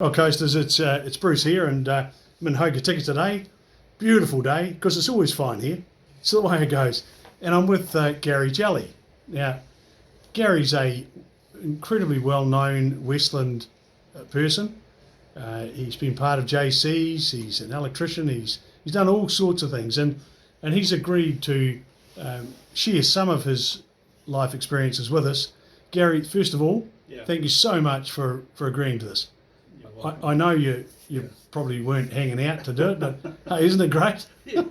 Well, coasters, it's Bruce here, and I'm in Hokitika today. Beautiful day, because it's always fine here. It's the way it goes. And I'm with Gary Jellie. Now, Gary's a incredibly well-known Westland person. He's been part of JCs. He's an electrician. He's done all sorts of things, and he's agreed to share some of his life experiences with us. Gary, first of all, thank you so much for agreeing to this. I know you probably weren't hanging out to do it, but hey, isn't it great? Yeah.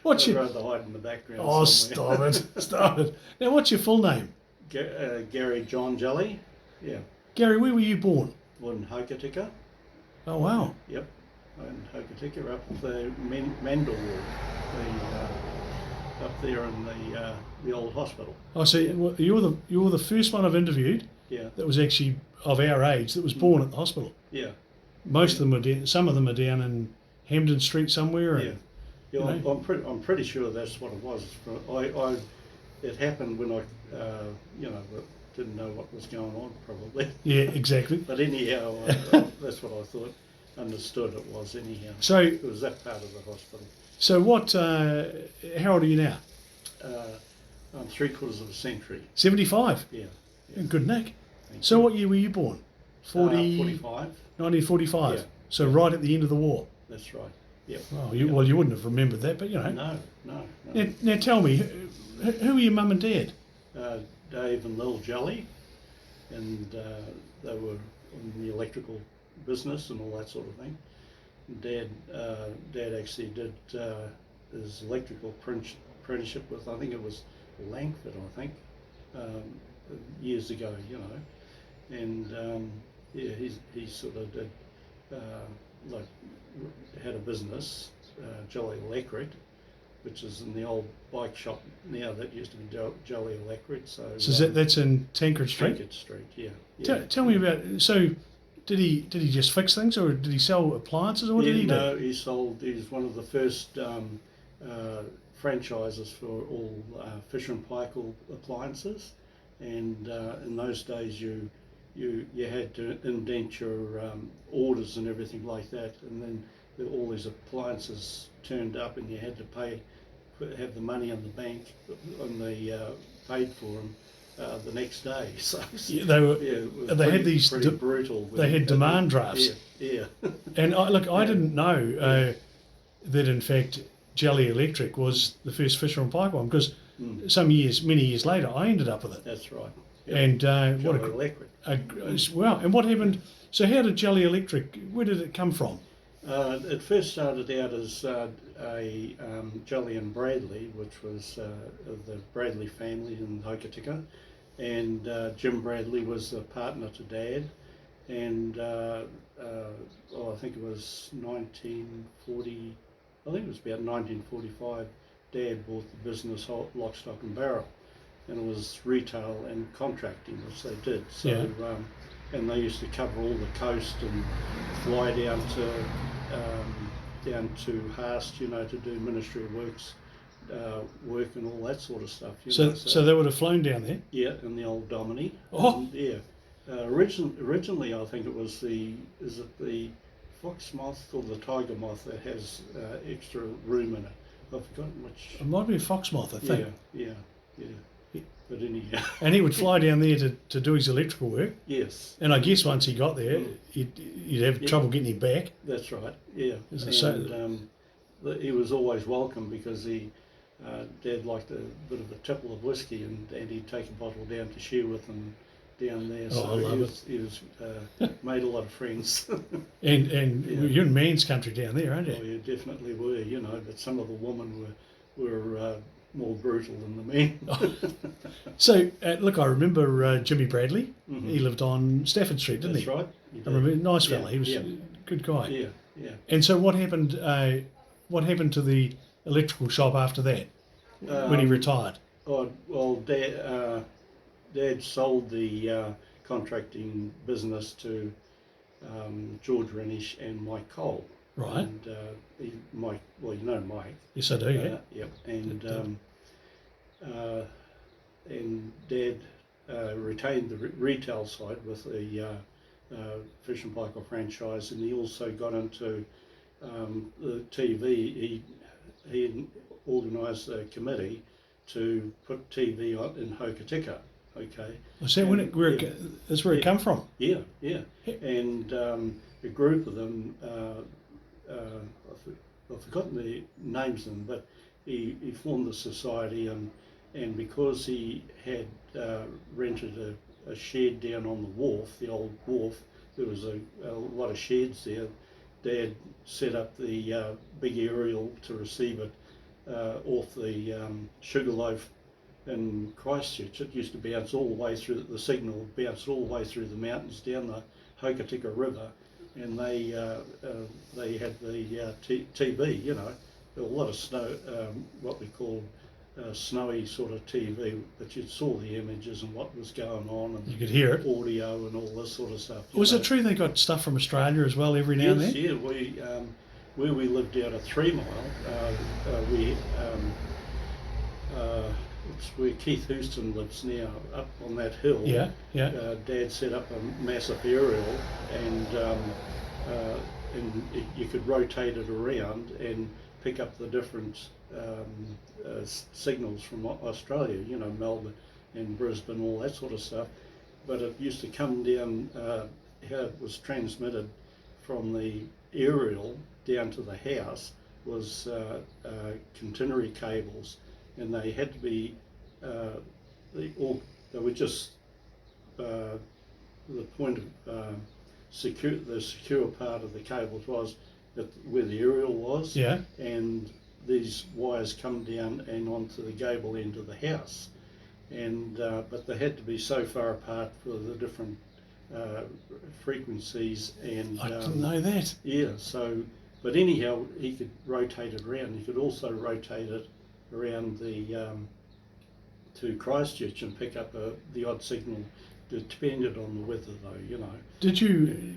What's I'd your... rather hide in the background. Oh, somewhere. stop it, stop it. Now, what's your full name? Gary John Jellie. Yeah. Gary, where were you born? Born in Hokitika. Oh, wow. Yep. In Hokitika, up the Mandel Ward, up there in the old hospital. Oh, so you're the first one I've interviewed. Yeah. That was actually of our age that was born at the hospital. Yeah. Most of them are some of them are down in Hampden Street somewhere. Yeah. Yeah, I'm pretty sure that's what it was. It happened when I, didn't know what was going on, probably. Yeah, exactly. But anyhow, that's what I thought. Understood it was anyhow. So it was that part of the hospital. So what? How old are you now? I'm 3/4 of a century. 75. Yeah. Good Nick. Thank so you. What year were you born? 45. 1945. Yeah. So right at the end of the war. That's right. Yeah. Oh, well, you wouldn't have remembered that, but you know. No. Now tell me, who are your mum and dad? Dave and Lil Jellie, and they were in the electrical business and all that sort of thing. Dad actually did his electrical apprenticeship with, I think it was Langford, years ago, and he sort of did had a business, Jellie Electric, which is in the old bike shop now that used to be Jellie Electric. So that's in Tankard Street? Tankard Street, yeah. Tell me about, so did he just fix things, or did he sell appliances, or what did he do? No, he's one of the first franchises for all Fisher and Paykel appliances, and in those days you had to indent your orders and everything like that, and then all these appliances turned up, and you had to have the money in the bank, and they paid for them the next day. So they had these pretty brutal. They had demand drafts. Yeah. And I didn't know that in fact Jellie Electric was the first Fisher and Paykel one, because many years later, I ended up with it. That's right. Yep. And Jellie Electric. Wow. And what happened? So how did Jellie Electric? Where did it come from? It first started out as a Jellie and Bradley, which was of the Bradley family in Hokitika, and Jim Bradley was the partner to Dad, and I think it was 1940. I think it was about 1945. Dad bought the business lock, stock and barrel, and it was retail and contracting, which they did. So, and they used to cover all the coast and fly down to Haast, to do Ministry of Works work and all that sort of stuff. So they would have flown down there? Yeah, in the old Domini. Oh. And, yeah. Originally, I think it was the fox moth or the tiger moth that has extra room in it. I've forgotten which. It might be a fox moth, I think. Yeah. But anyhow. And he would fly down there to do his electrical work. Yes. And I guess once he got there, you'd have trouble getting him back. That's right. Yeah. And he was always welcome, because Dad liked a bit of a tipple of whiskey, and he'd take a bottle down to share with him down there. So he was made a lot of friends. And you're in man's country down there, aren't you? Oh, you definitely were, but some of the women were more brutal than the men. So, look, I remember Jimmy Bradley. Mm-hmm. He lived on Stafford Street, didn't he? That's right. I remember, nice fella. He was a good guy. Yeah. And so what happened? What happened to the electrical shop after that, when he retired? Oh, well, Dad sold the contracting business to George Rennish and Mike Cole. Right. And Mike, well, you know Mike. Yes, I do. Yeah. Yep. And Dad retained the retail side with the Fish and Pike franchise, and he also got into the TV. He organised a committee to put TV on in Hokitika. Okay. So that's where it come from. Yeah, yeah. And a group of them, I've forgotten the names of them, but he formed the society, and because he had rented a shed down on the wharf, the old wharf, there was a lot of sheds there. Dad set up the big aerial to receive it off the Sugarloaf in Christchurch. It used to bounce all the way through, the signal bounced all the way through the mountains down the Hokitika River, and they had the TV, you know, a lot of snow, what we call snowy sort of TV, but you saw the images and what was going on, and you could hear it, audio and all this sort of stuff. Was it true they got stuff from Australia as well every now and then? Yeah, we where we lived out at 3 Mile, it's where Keith Houston lives now, up on that hill. Yeah, yeah. Dad set up a massive aerial, and you could rotate it around and pick up the different signals from Australia, you know, Melbourne and Brisbane, all that sort of stuff. But it used to come down, how it was transmitted from the aerial down to the house was catenary cables, and they had to be, they were just, the point of the secure part of the cables was where the aerial was, yeah, and these wires come down and onto the gable end of the house, and but they had to be so far apart for the different frequencies, and I didn't know that. yeah, so, but anyhow, he could rotate it around. He could also rotate it around the to Christchurch and pick up the odd signal, depended on the weather, though, you know.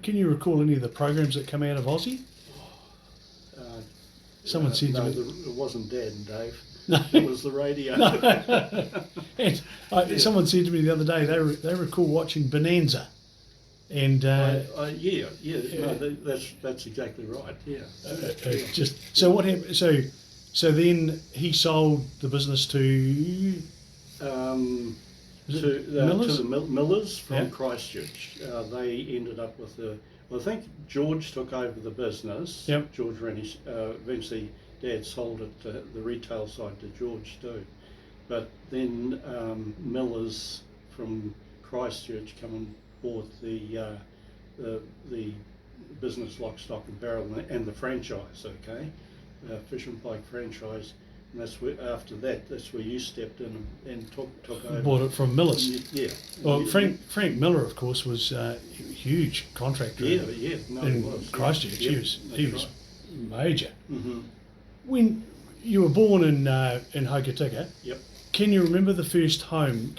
Can you recall any of the programs that come out of Aussie? Someone said no, to me, it wasn't Dad and Dave. No. It was the radio. And someone said to me the other day they recall watching Bonanza, and yeah, no, that's exactly right. Yeah. just so what happened? So then he sold the business to Millers? To the Millers from Yeah. Christchurch. They ended up with I think George took over the business. Yep. George Rennie, eventually Dad sold it to the retail side to George too. But then Millers from Christchurch come and bought the business lock, stock and barrel and the franchise, okay? Fish and Pike franchise. And that's where, after that, that's where you stepped in and took over. Bought it from Millers. Yeah. Well, Frank Miller, of course, was a huge contractor Yeah, no, he in was. Christchurch. Yep, He was right. major. Mm-hmm. When you were born in Hokitika, Yep. can you remember the first home?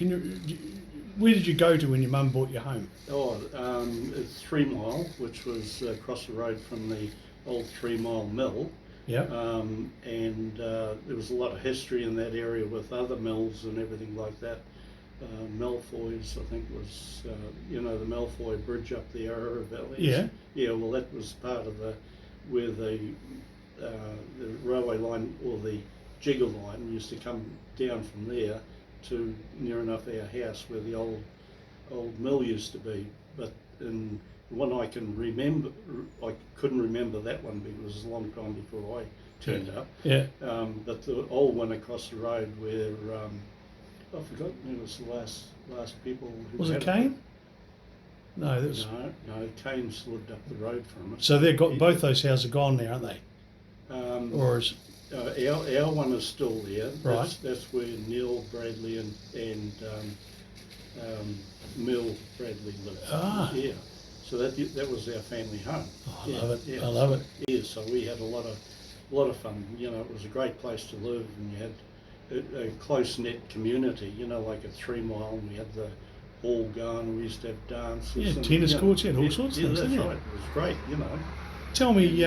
Where did you go to when your mum bought your home? Oh, it's 3 Mile, which was across the road from the old 3 Mile mill. Yeah. And there was a lot of history in that area with other mills and everything like that. Malfoy's, I think, was, you know, the Malfoy Bridge up the Yarra Valley. Yeah. Yeah, well, that was part of where the railway line, or the jigger line, used to come down from there to near enough our house where the old mill used to be. But in the one I can remember, I couldn't remember that one because it was a long time before I turned up. Yeah. But the old one across the road where, I've forgotten who was the last people who Was it had Kane? No, that was. No, Kane's lived up the road from it. So they've got both those houses are gone now, aren't they? Or is our one is still there. Right. That's where Neil Bradley and Mill Bradley lived. Ah. Yeah. So that was our family home. Oh, I love it. Yeah. I love it. Yeah. So we had a lot of fun. You know, it was a great place to live, and you had a close knit community. You know, like at 3 Mile, and we had the ball going. We used to have dances. Yeah, and, tennis you know, courts. You had all sorts of things. That's didn't right. you? It was great. You know. Tell me,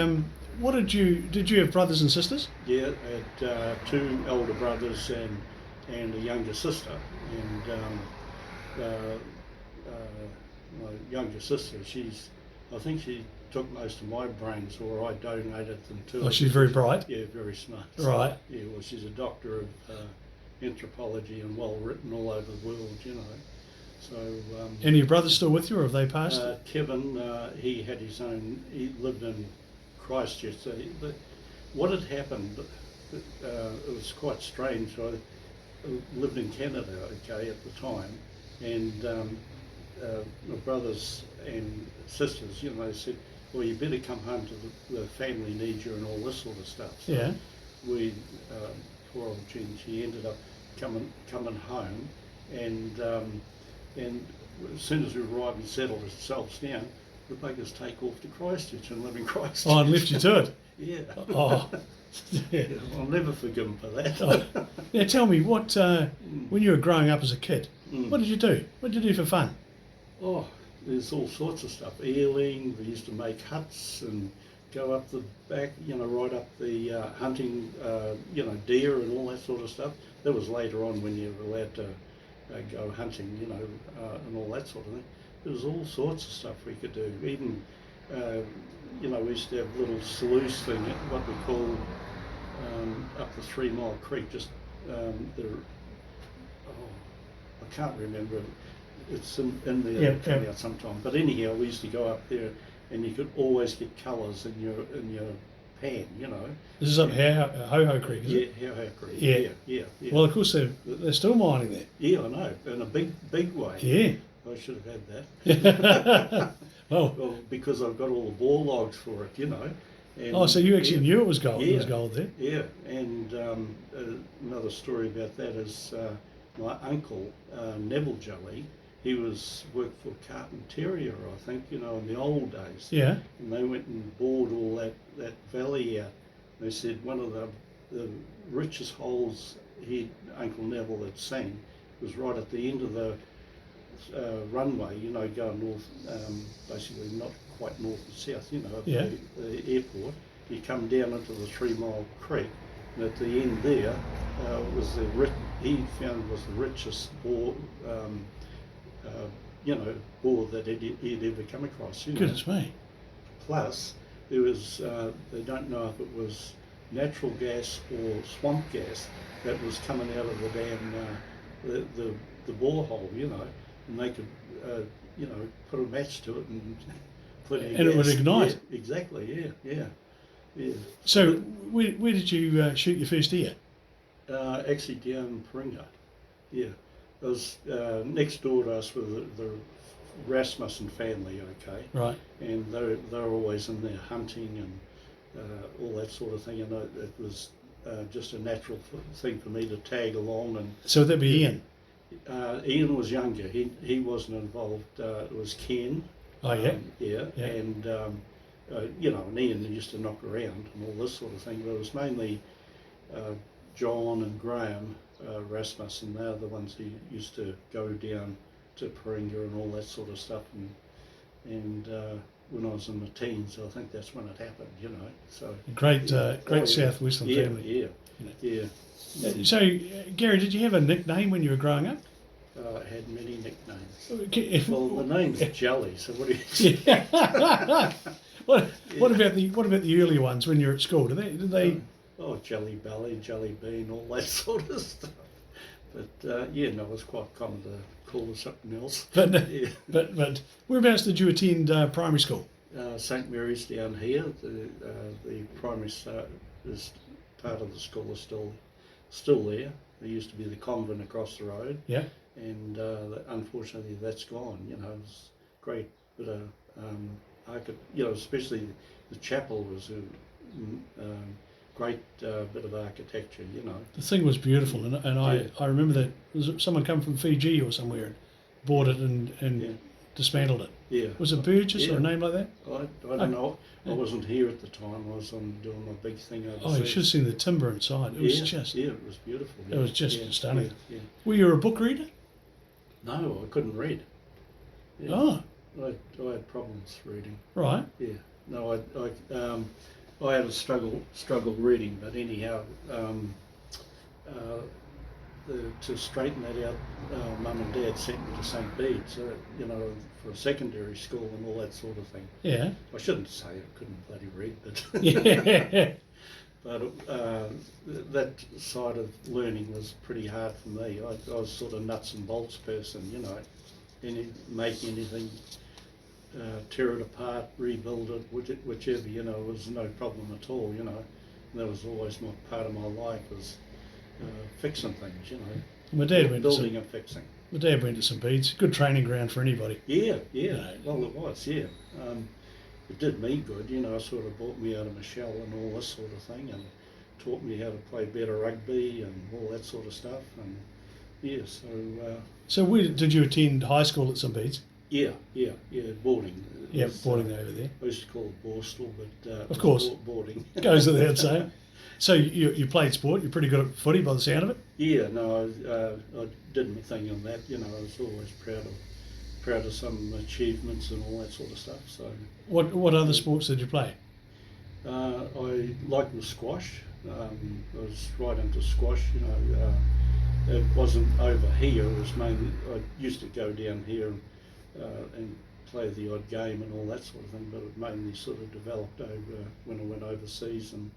what did you have brothers and sisters? Yeah, I had 2 elder brothers and a younger sister, and my younger sister, I think she took most of my brains, or I donated them to her. Oh, she's very bright. Yeah, very smart. Right. Yeah, well, she's a doctor of anthropology and well written all over the world, you know. So. And your brother's still with you, or have they passed? Kevin, he had his own. He lived in Christchurch. So what had happened? It was quite strange. I lived in Canada, okay, at the time, and my brothers and sisters, you know, they said, well, you better come home to the family needs you and all this sort of stuff. So Yeah. we, poor old Jean, she ended up coming home, and as soon as we arrived and settled ourselves down, the buggers take off to Christchurch and live in Christchurch. Oh, and left you to it. Yeah. Oh. Yeah, I'll never forgive them for that. Oh. Now tell me, what when you were growing up as a kid, what did you do? What did you do for fun? Oh, there's all sorts of stuff. Eeling, we used to make huts and go up the back, you know, right up the hunting, you know, deer and all that sort of stuff. That was later on when you were allowed to go hunting, you know, and all that sort of thing. There was all sorts of stuff we could do. Even, you know, we used to have a little sluice thing, what we call up the 3 Mile Creek, just I can't remember. It's in there, Yeah, coming yeah. out sometime. But anyhow, we used to go up there, and you could always get colours in your pan, you know. This is up Ho Creek, is it? Yeah, How Creek. Yeah. Yeah. Well, of course they're still mining there. Yeah, I know, in a big way. Yeah. I should have had that. Well, Well, because I've got all the bore logs for it, you know. And oh, so you actually knew it was gold. Yeah. It was gold there. Yeah, and another story about that is my uncle, Neville Jellie, he worked for Carpentaria, I think, you know, in the old days. Yeah. And they went and bored all that valley out. They said one of the richest holes Uncle Neville had seen was right at the end of the runway, you know, going north, basically not quite north and south, you know, of Yeah. the airport. You come down into the 3 Mile Creek, and at the end there he found was the richest bore, you know, bore that he'd ever come across. You know. Goodness me. Plus, there was they don't know if it was natural gas or swamp gas that was coming out of the damn the borehole, you know, and they could you know, put a match to it and plenty of And gas. it would ignite. Yeah, exactly. Yeah. So where did you shoot your first deer? Actually down Paringa. Yeah. It was next door to us were the Rasmussen family, okay? Right. And they're always in there hunting and all that sort of thing, and it was just a natural thing for me to tag along. And So that'd be Ian. Ian was younger. He wasn't involved. It was Ken. Oh yeah. Yeah. Yeah. And you know, and Ian used to knock around and all this sort of thing. But it was mainly John and Graham Rasmussen. They're the ones who used to go down to Paringa and all that sort of stuff. And when I was in the teens, I think that's when it happened. You know. So Great yeah. southwestern family. Yeah. So Gary, did you have a nickname when you were growing up? I had many nicknames. Okay. Well, the name's Jellie, so what do you? Yeah. What about the early ones when you were at school? Did they? Oh, Jelly Belly, Jelly Bean, all that sort of stuff. But yeah, no, it was quite common to call us something else. But Yeah. but whereabouts did you attend primary school? St Mary's down here. The primary is part of the school is still there. There used to be the convent across the road. Yeah. And unfortunately that's gone. You know, it's great bit of you know, especially the chapel was a great bit of architecture. You know, The thing was beautiful, and Yeah. I remember that was it someone come from Fiji or somewhere and bought it and Yeah. dismantled it. yeah. Was it Burgess or Yeah. a name like that? I don't know. I wasn't here at the time. I was doing my big thing overseas. Oh, you should have seen the timber inside. It was yeah, just. yeah, it was beautiful. It was just yeah, stunning. Yeah. Were you a book reader? No, I couldn't read. Yeah. Oh, I had problems reading. right. Yeah. No, I had a struggle reading, but anyhow, to straighten that out, Mum and Dad sent me to St. Bede's, you know, for secondary school and all that sort of thing. Yeah. I shouldn't say I couldn't bloody read, but Yeah. but that side of learning was pretty hard for me. I was sort of nuts and bolts person, you know, make anything, tear it apart, rebuild it, whichever, you know, was no problem at all, you know. And that was always part of my life was fixing things, you know. My dad went building and fixing. My dad went to St. Bede's. Good training ground for anybody. Yeah. You know. Well, it was, yeah. It did me good, you know, sort of brought me out of my shell and all this sort of thing, and taught me how to play better rugby and all that sort of stuff. And yeah, So did you attend high school at St. Bede's? Yeah, boarding. Yeah, boarding over there. I used to call it Borstal, but of course, boarding. Goes without saying. So you played sport. You're pretty good at footy by the sound of it. Yeah, no, I did my thing on that. You know, I was always proud of some achievements and all that sort of stuff. So what other sports did you play? I liked the squash. I was right into squash. You know, it wasn't over here. It was mainly I used to go down here and play the odd game and all that sort of thing. But it mainly sort of developed over when I went overseas and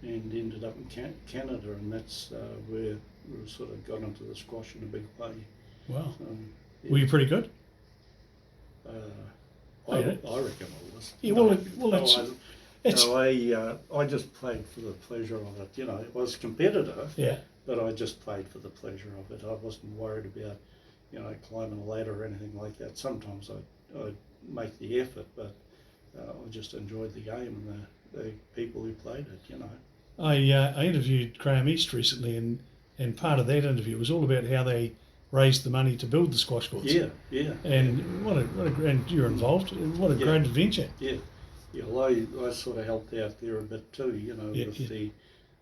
ended up in Canada, and that's where we sort of got into the squash in a big way. Wow. Yeah. Were you pretty good? I reckon I was. Yeah, I just played for the pleasure of it. You know, it was competitive. Yeah. But I just played for the pleasure of it. I wasn't worried about, you know, climbing a ladder or anything like that. Sometimes I'd make the effort, but I just enjoyed the game and the people who played it. You know. I interviewed Graham East recently, and part of that interview was all about how they raised the money to build the squash courts. Yeah. And what a and you're involved. What a great adventure. Yeah. Well, I sort of helped out there a bit too. You know, with the.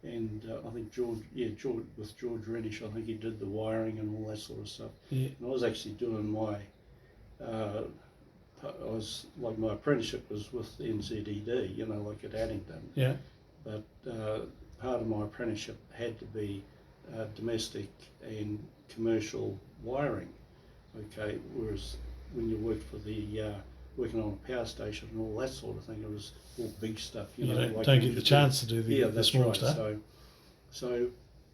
And I think George Renish, I think he did the wiring and all that sort of stuff. Yeah. And I was actually doing my, my apprenticeship was with the NZED, you know, like at Addington. Yeah. But part of my apprenticeship had to be domestic and commercial wiring. Okay, whereas when you worked for the working on a power station and all that sort of thing, it was all big stuff. You know, don't get the chance to do the small right. stuff. So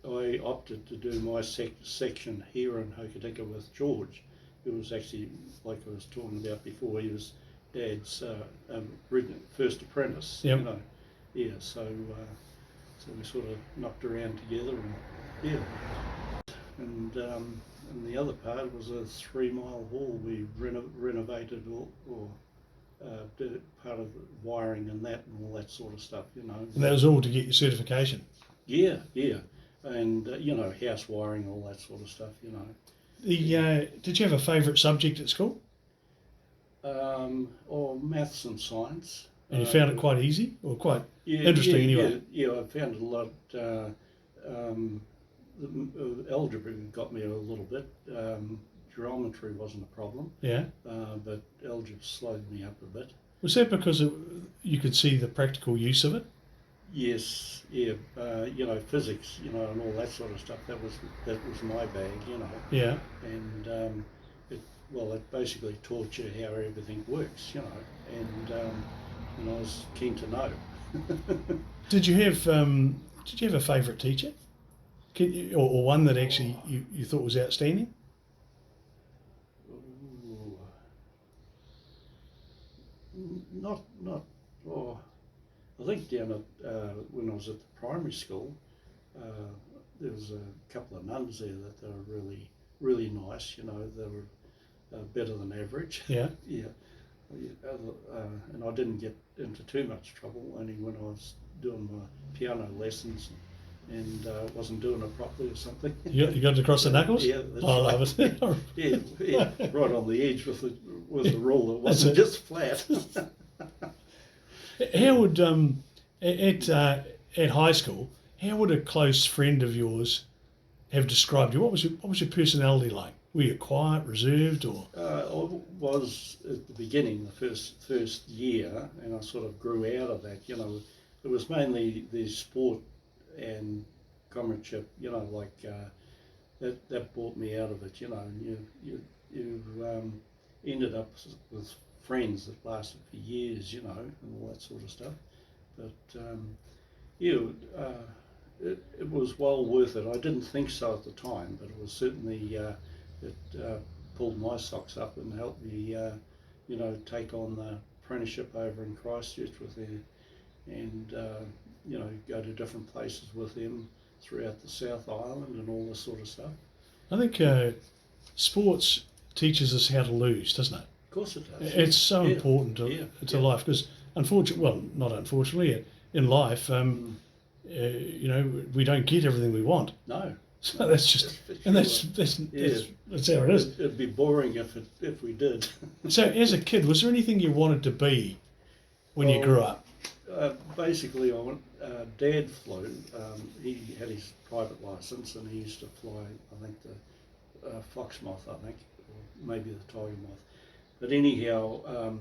I opted to do my section here in Hokitika with George, who was actually, like I was talking about before, he was Dad's first apprentice. Yep. You know, yeah. So we sort of knocked around together, and yeah. And the other part was a 3-mile hall we renovated or did part of the wiring and all that sort of stuff, you know. And that was all to get your certification? Yeah. And, you know, house wiring, all that sort of stuff, you know. Did you have a favourite subject at school? Maths and science. And you found it quite easy or quite interesting anyway? Yeah, I found it a lot. Algebra got me a little bit. Geometry wasn't a problem. Yeah. But algebra slowed me up a bit. Was that because you could see the practical use of it? Yes, yeah. You know, physics, you know, and all that sort of stuff. That was my bag, you know. Yeah. And it basically taught you how everything works, you know. And I was keen to know. Did you have a favourite teacher? Or one that actually you thought was outstanding? Not. I think down at when I was at the primary school, there was a couple of nuns there that they were really, really nice. You know, they were better than average. Yeah. Yeah. And I didn't get into too much trouble. Only when I was doing my piano lessons and wasn't doing it properly or something. You got it across the knuckles? Yeah, that's I right. love it. yeah, right on the edge with the rule. It wasn't just flat. How would at high school, how would a close friend of yours have described you? What was your personality like? Were you quiet, reserved, or? I was at the beginning, the first year, and I sort of grew out of that. You know, it was mainly the sport and comradeship. You know, like that brought me out of it, you know. And you ended up with friends that lasted for years, you know, and all that sort of stuff. But yeah, it was well worth it. I didn't think so at the time, but it was certainly it pulled my socks up and helped me, you know, take on the apprenticeship over in Christchurch with them, and you know, go to different places with them throughout the South Island and all this sort of stuff. I think sports teaches us how to lose, doesn't it? Of course it does. It's so important to life, because unfortunately, well, not unfortunately, in life, you know, we don't get everything we want. No. So that's just, and that's how it is. It'd be boring if we did. So as a kid, was there anything you wanted to be when you grew up? Basically, Dad flew. He had his private license, and he used to fly, I think, the foxmoth, I think, or maybe the tiger moth. But anyhow,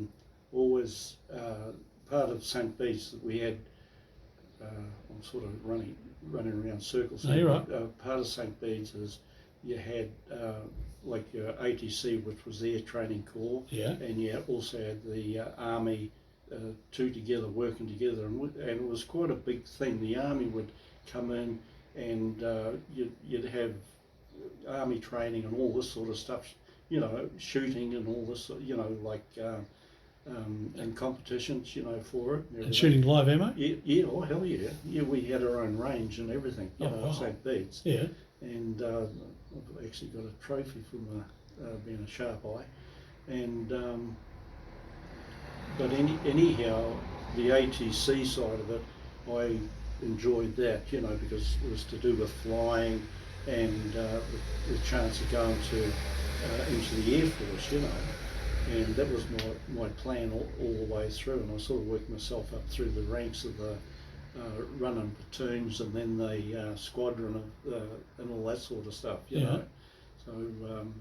always part of St. Bede's that we had. I'm sort of running around circles. No, you're right. Part of St. Bede's is you had like your ATC, which was their training corps, and you also had the Army, two together, working together, and it was quite a big thing. The Army would come in, and you'd have Army training and all this sort of stuff, you know, shooting and all this, you know, like and competitions, you know, for it. And shooting live ammo? Yeah, oh hell yeah. Yeah, we had our own range and everything, you know, wow. St. Bede's. Yeah. And I've actually got a trophy from being a sharp eye. And but anyhow, the ATC side of it, I enjoyed that, you know, because it was to do with flying and the chance of going into the Air Force, you know. And that was my plan all the way through, and I sort of worked myself up through the ranks of the running platoons, and then the squadron and all that sort of stuff, you know.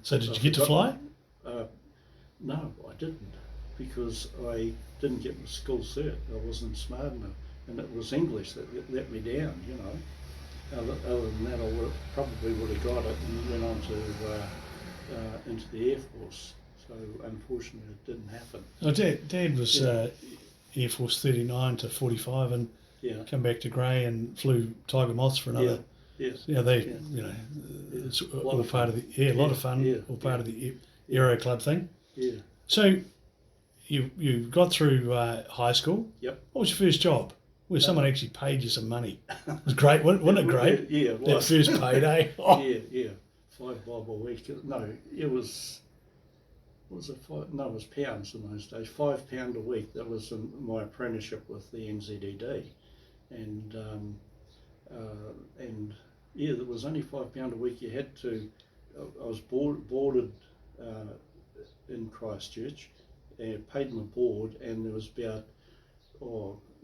So did you get to fly? No, I didn't, because I didn't get my school cert. I wasn't smart enough, and it was English that let me down, you know. Other than that, I probably would have got it and went on to into the Air Force. So unfortunately, it didn't happen. Oh, Dad was Air Force 39 to 45, and come back to Grey and flew Tiger Moths for another. Yes. Yeah, you know, it's all part of the a lot of fun, all part of the Aero Club thing. Yeah. So you got through high school. Yep. What was your first job? Where someone actually paid you some money. It was great, wasn't it great? Yeah, it was. That first payday. Oh. Yeah. $5 a week. No, it was. Was it five? No, it was pounds in those days. £5 a week. That was my apprenticeship with the NZED, and yeah, there was only £5 a week. You had to. I was boarded in Christchurch, and paid my board, and there was about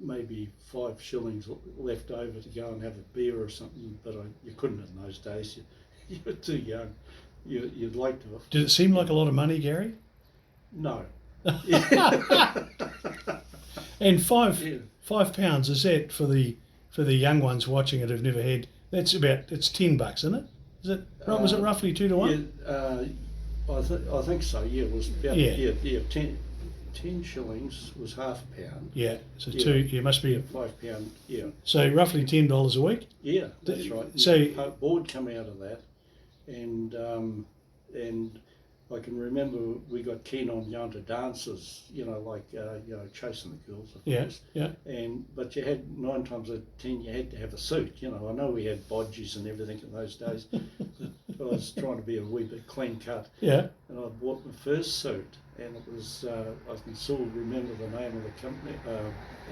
maybe 5 shillings left over to go and have a beer or something. But you couldn't in those days. You were too young. You'd like to have. Did it seem like a lot of money, Gary? No. And £5 is that for the young ones watching it who've never had? It's $10, isn't it? Is it? Was it roughly 2 to 1? Yeah, I think so. Yeah, it was about 10 shillings was half a pound. Yeah, so it must be £5. Yeah. So roughly $10 a week. Yeah, that's right. So board come out of that. And I can remember we got keen on going to dances, you know, like chasing the girls, of course. Yeah. But you had 9 times out of 10 you had to have a suit. You know, I know we had bodges and everything in those days, but I was trying to be a wee bit clean cut. Yeah. And I bought my first suit, and it was I can still remember the name of the company.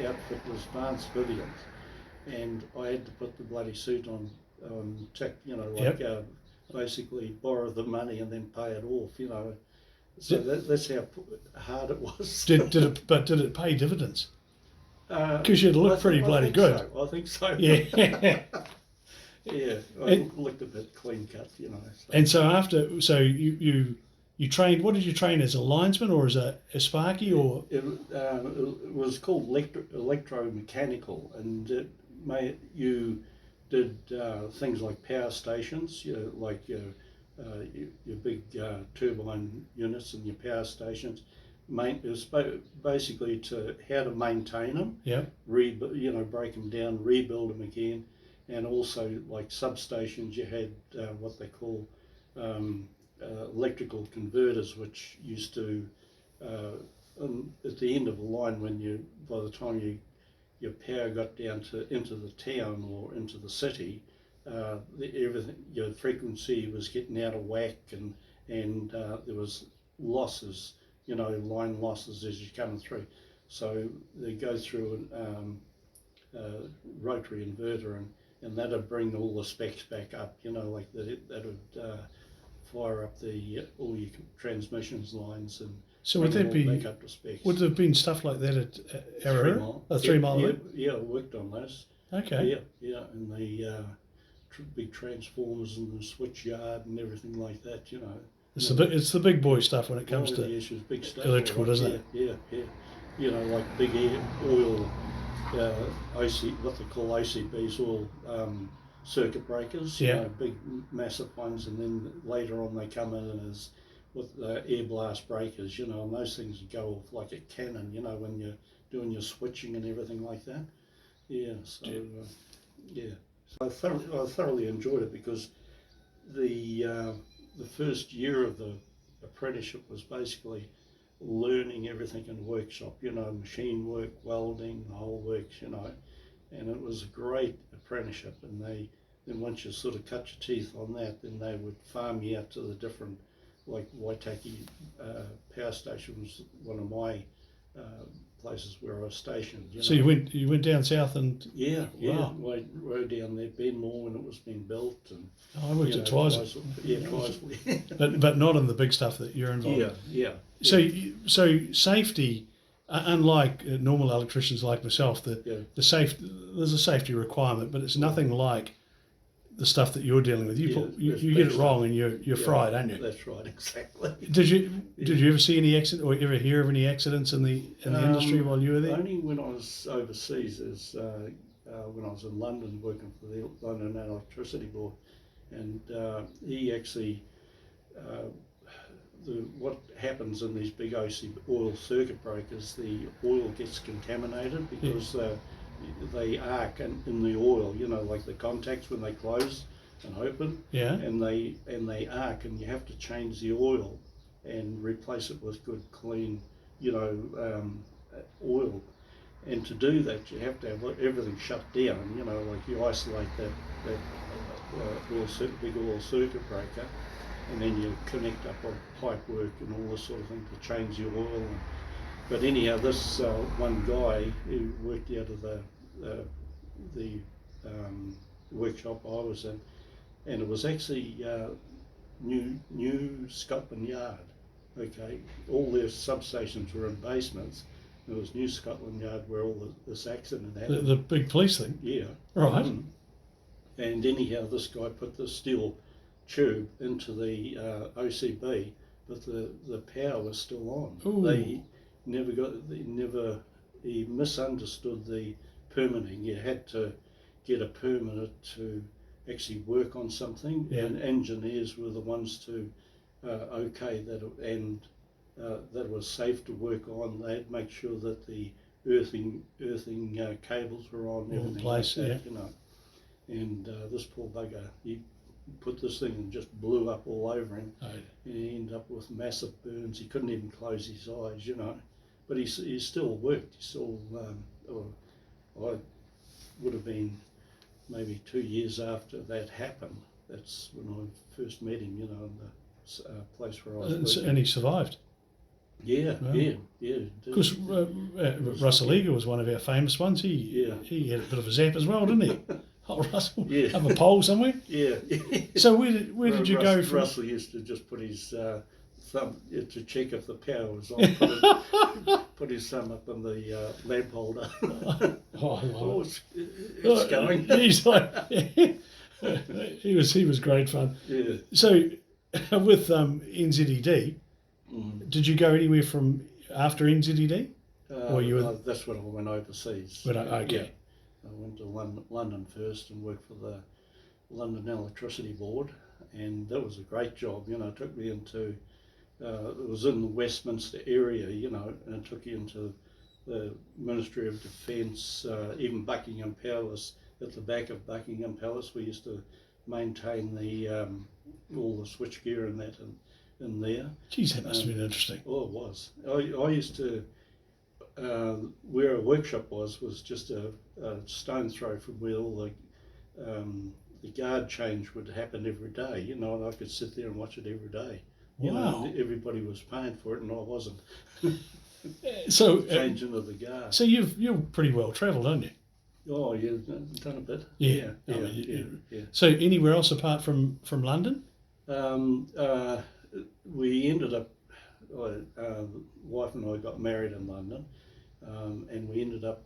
Outfit was Vance Vivian's, and I had to put the bloody suit on tick. You know, like. Basically borrow the money and then pay it off, you know. So that's how hard it was. Did it pay dividends? Because you'd look pretty bloody good. So. I think so. Yeah. Yeah, I looked a bit clean cut, you know. So. And so you trained. What did you train as, a linesman or as a sparky or? It was called electromechanical, and did things like power stations, like your big turbine units and your power stations. It was basically to how to maintain them, Yeah. break them down, rebuild them again, and also like substations. You had what they call electrical converters, which used to at the end of the line, by the time your power got down into the town or into the city, everything, your frequency was getting out of whack, and there was losses, line losses as you're coming through. So they go through a rotary inverter, and that'd bring all the specs back up, like that would fire up all your transmissions lines, and So would that be back up to specs. would there have been stuff like that at 3 Mile? A 3 Mile? Yeah, I worked on those. Okay. Yeah, and the big transformers and the switch yard and everything like that. It's the big boy stuff when it comes to issues, big stuff, electrical, doesn't it? Yeah. Like big oil, what they call OCBs, oil circuit breakers. Yeah. Big massive ones, and then later on they come in as with air blast breakers. And those things go off like a cannon. When you're doing your switching and everything like that. Yeah. So yeah. So I thoroughly enjoyed it, because the first year of the apprenticeship was basically learning everything in the workshop, machine work, welding, the whole works, and it was a great apprenticeship. And then once you sort of cut your teeth on that, then they would farm you out to the different, like Waitaki power station was one of my places where I was stationed. So you went down south and wow. I rode down there, Benmore, when it was being built, and I worked at Twice. Twice. but not in the big stuff that you're involved in. Yeah. So safety, unlike normal electricians like myself, there's a safety requirement, but it's nothing like the stuff that you're dealing with. You get it wrong and you're fried, aren't you? That's right, exactly. Did you ever see any accident, or ever hear of any accidents in the industry while you were there? Only when I was overseas, when I was in London working for the London Electricity Board, and he actually, what happens in these big oil circuit breakers, the oil gets contaminated because they arc in the oil, like the contacts when they close and open, and they arc, and you have to change the oil and replace it with good, clean, oil. And to do that, you have to have everything shut down, like you isolate that big oil circuit breaker, and then you connect up on pipe work and all this sort of thing to change the oil. But anyhow, this one guy who worked out of the workshop I was in, and it was actually New Scotland Yard. Okay, all their substations were in basements. There was New Scotland Yard where all this accident happened. The big police thing? Yeah. Right. And anyhow, this guy put the steel tube into the OCB, but the power was still on. Ooh. He misunderstood the permitting. You had to get a permit to actually work on something, and engineers were the ones to okay that, and that was safe to work on. They'd make sure that the earthing cables were on, everything in place, like that, And this poor bugger, he put this thing and just blew up all over him, and he ended up with massive burns. He couldn't even close his eyes, But he still worked. He still, I would have been maybe 2 years after that happened. That's when I first met him, in the place where I was working. And he survived. Yeah. Because Russell Eager was one of our famous ones. He had a bit of a zap as well, didn't he? Oh, Russell, have a pole somewhere. Yeah. So where did you go from? Russell used to just put his thumb to check if the power was on. Put his thumb up in the lamp holder. It's going. He's like, he was great fun. Yeah. So with NZED, did you go anywhere from after NZED? Or you were... that's when I went overseas. Okay. I went to London first and worked for the London Electricity Board, and that was a great job. It took me into, it was in the Westminster area, and it took you into the Ministry of Defence, even Buckingham Palace. At the back of Buckingham Palace, we used to maintain the all the switchgear and that in there. Geez, that must have been interesting. Oh, it was. I used to, where a workshop was just a stone throw from where all the guard change would happen every day, and I could sit there and watch it every day. Wow. And everybody was paying for it and I wasn't. So Changing of the guard. So you're pretty well travelled, aren't you? Oh, yeah, done a bit. Yeah. Yeah. So anywhere else apart from London? We ended up, wife and I got married in London, and we ended up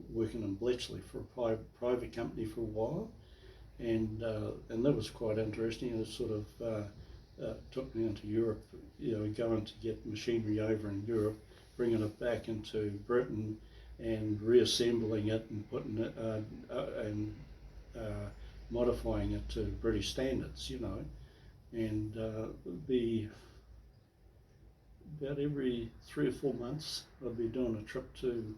working in Bletchley for a private company for a while, and that was quite interesting. It sort of took me into Europe, going to get machinery over in Europe, bringing it back into Britain, and reassembling it and putting it and modifying it to British standards, and be about every 3 or 4 months I'd be doing a trip to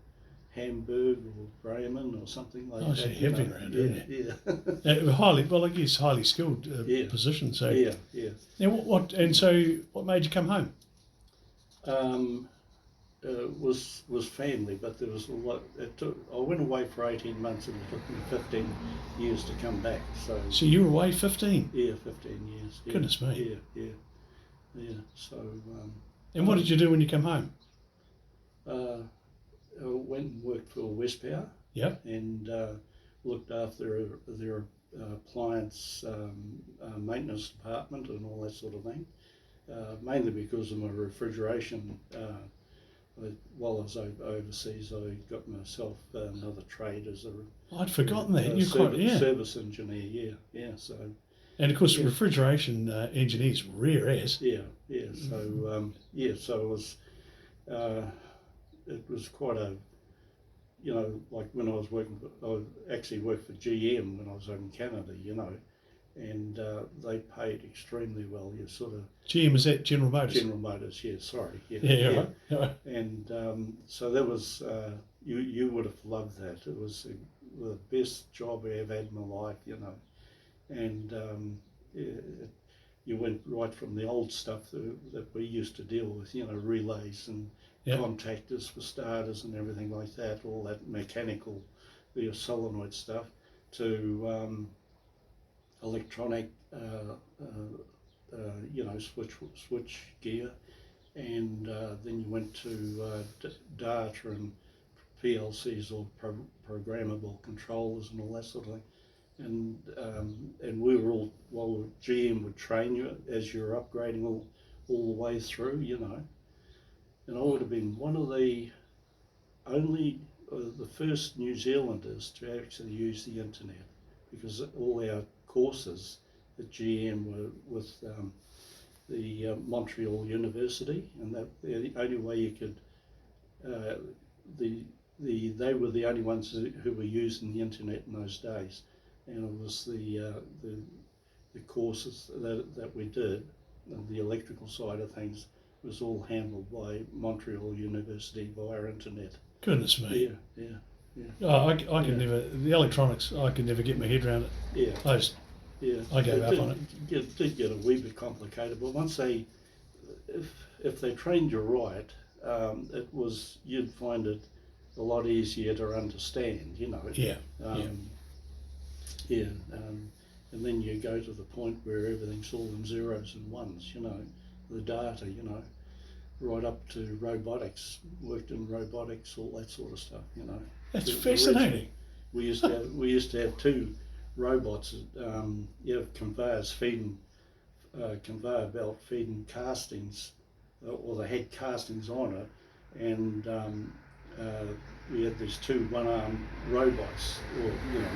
Hamburg or Bremen or something like that. Oh, so you have been around, haven't you? Yeah. Highly skilled position. So yeah. Now what made you come home? Was family, but there was a lot. I went away for 18 months, and it took me 15 years to come back. So you were away 15? Yeah, 15 years. Yeah. Goodness me. Yeah. So. And what did you do when you come home? I went and worked for Westpower. Yep. And looked after their appliance maintenance department and all that sort of thing. Mainly because of my refrigeration. While I was overseas, I got myself another trade as I'd forgotten that. Service engineer. Yeah. So. And of course, refrigeration engineers rare as. Yeah. So so it was quite a, like when I was working, I actually worked for GM when I was over in Canada, and they paid extremely well. You sort of. GM, is that General Motors? General Motors, yeah. Sorry. Yeah. Right. And so that was you would have loved that. It was the best job I ever had in my life, and you went right from the old stuff that we used to deal with, relays and contactors for starters and everything like that, all that mechanical, the solenoid stuff, to electronic, switch gear, and then you went to data and PLCs, or programmable controllers and all that sort of thing. And we were all, GM would train you as you're upgrading all the way through, And I would have been one of the only, the first New Zealanders to actually use the internet, because all our courses at GM were with the Montreal University, and that the only way you could, they were the only ones who were using the internet in those days. And it was the courses that we did, and the electrical side of things was all handled by Montreal University via internet. Goodness me. Yeah. Oh, I could never, the electronics, I could never get my head around it. Yeah. I gave up on it. It did get a wee bit complicated, but once if they trained you right, you'd find it a lot easier to understand, And then you go to the point where everything's all in zeros and ones, the data, right up to robotics, worked in robotics, all that sort of stuff, That's fascinating. We used to have two robots, conveyors feeding, conveyor belt feeding castings, or they had castings on it, and we had these two one-arm robots, or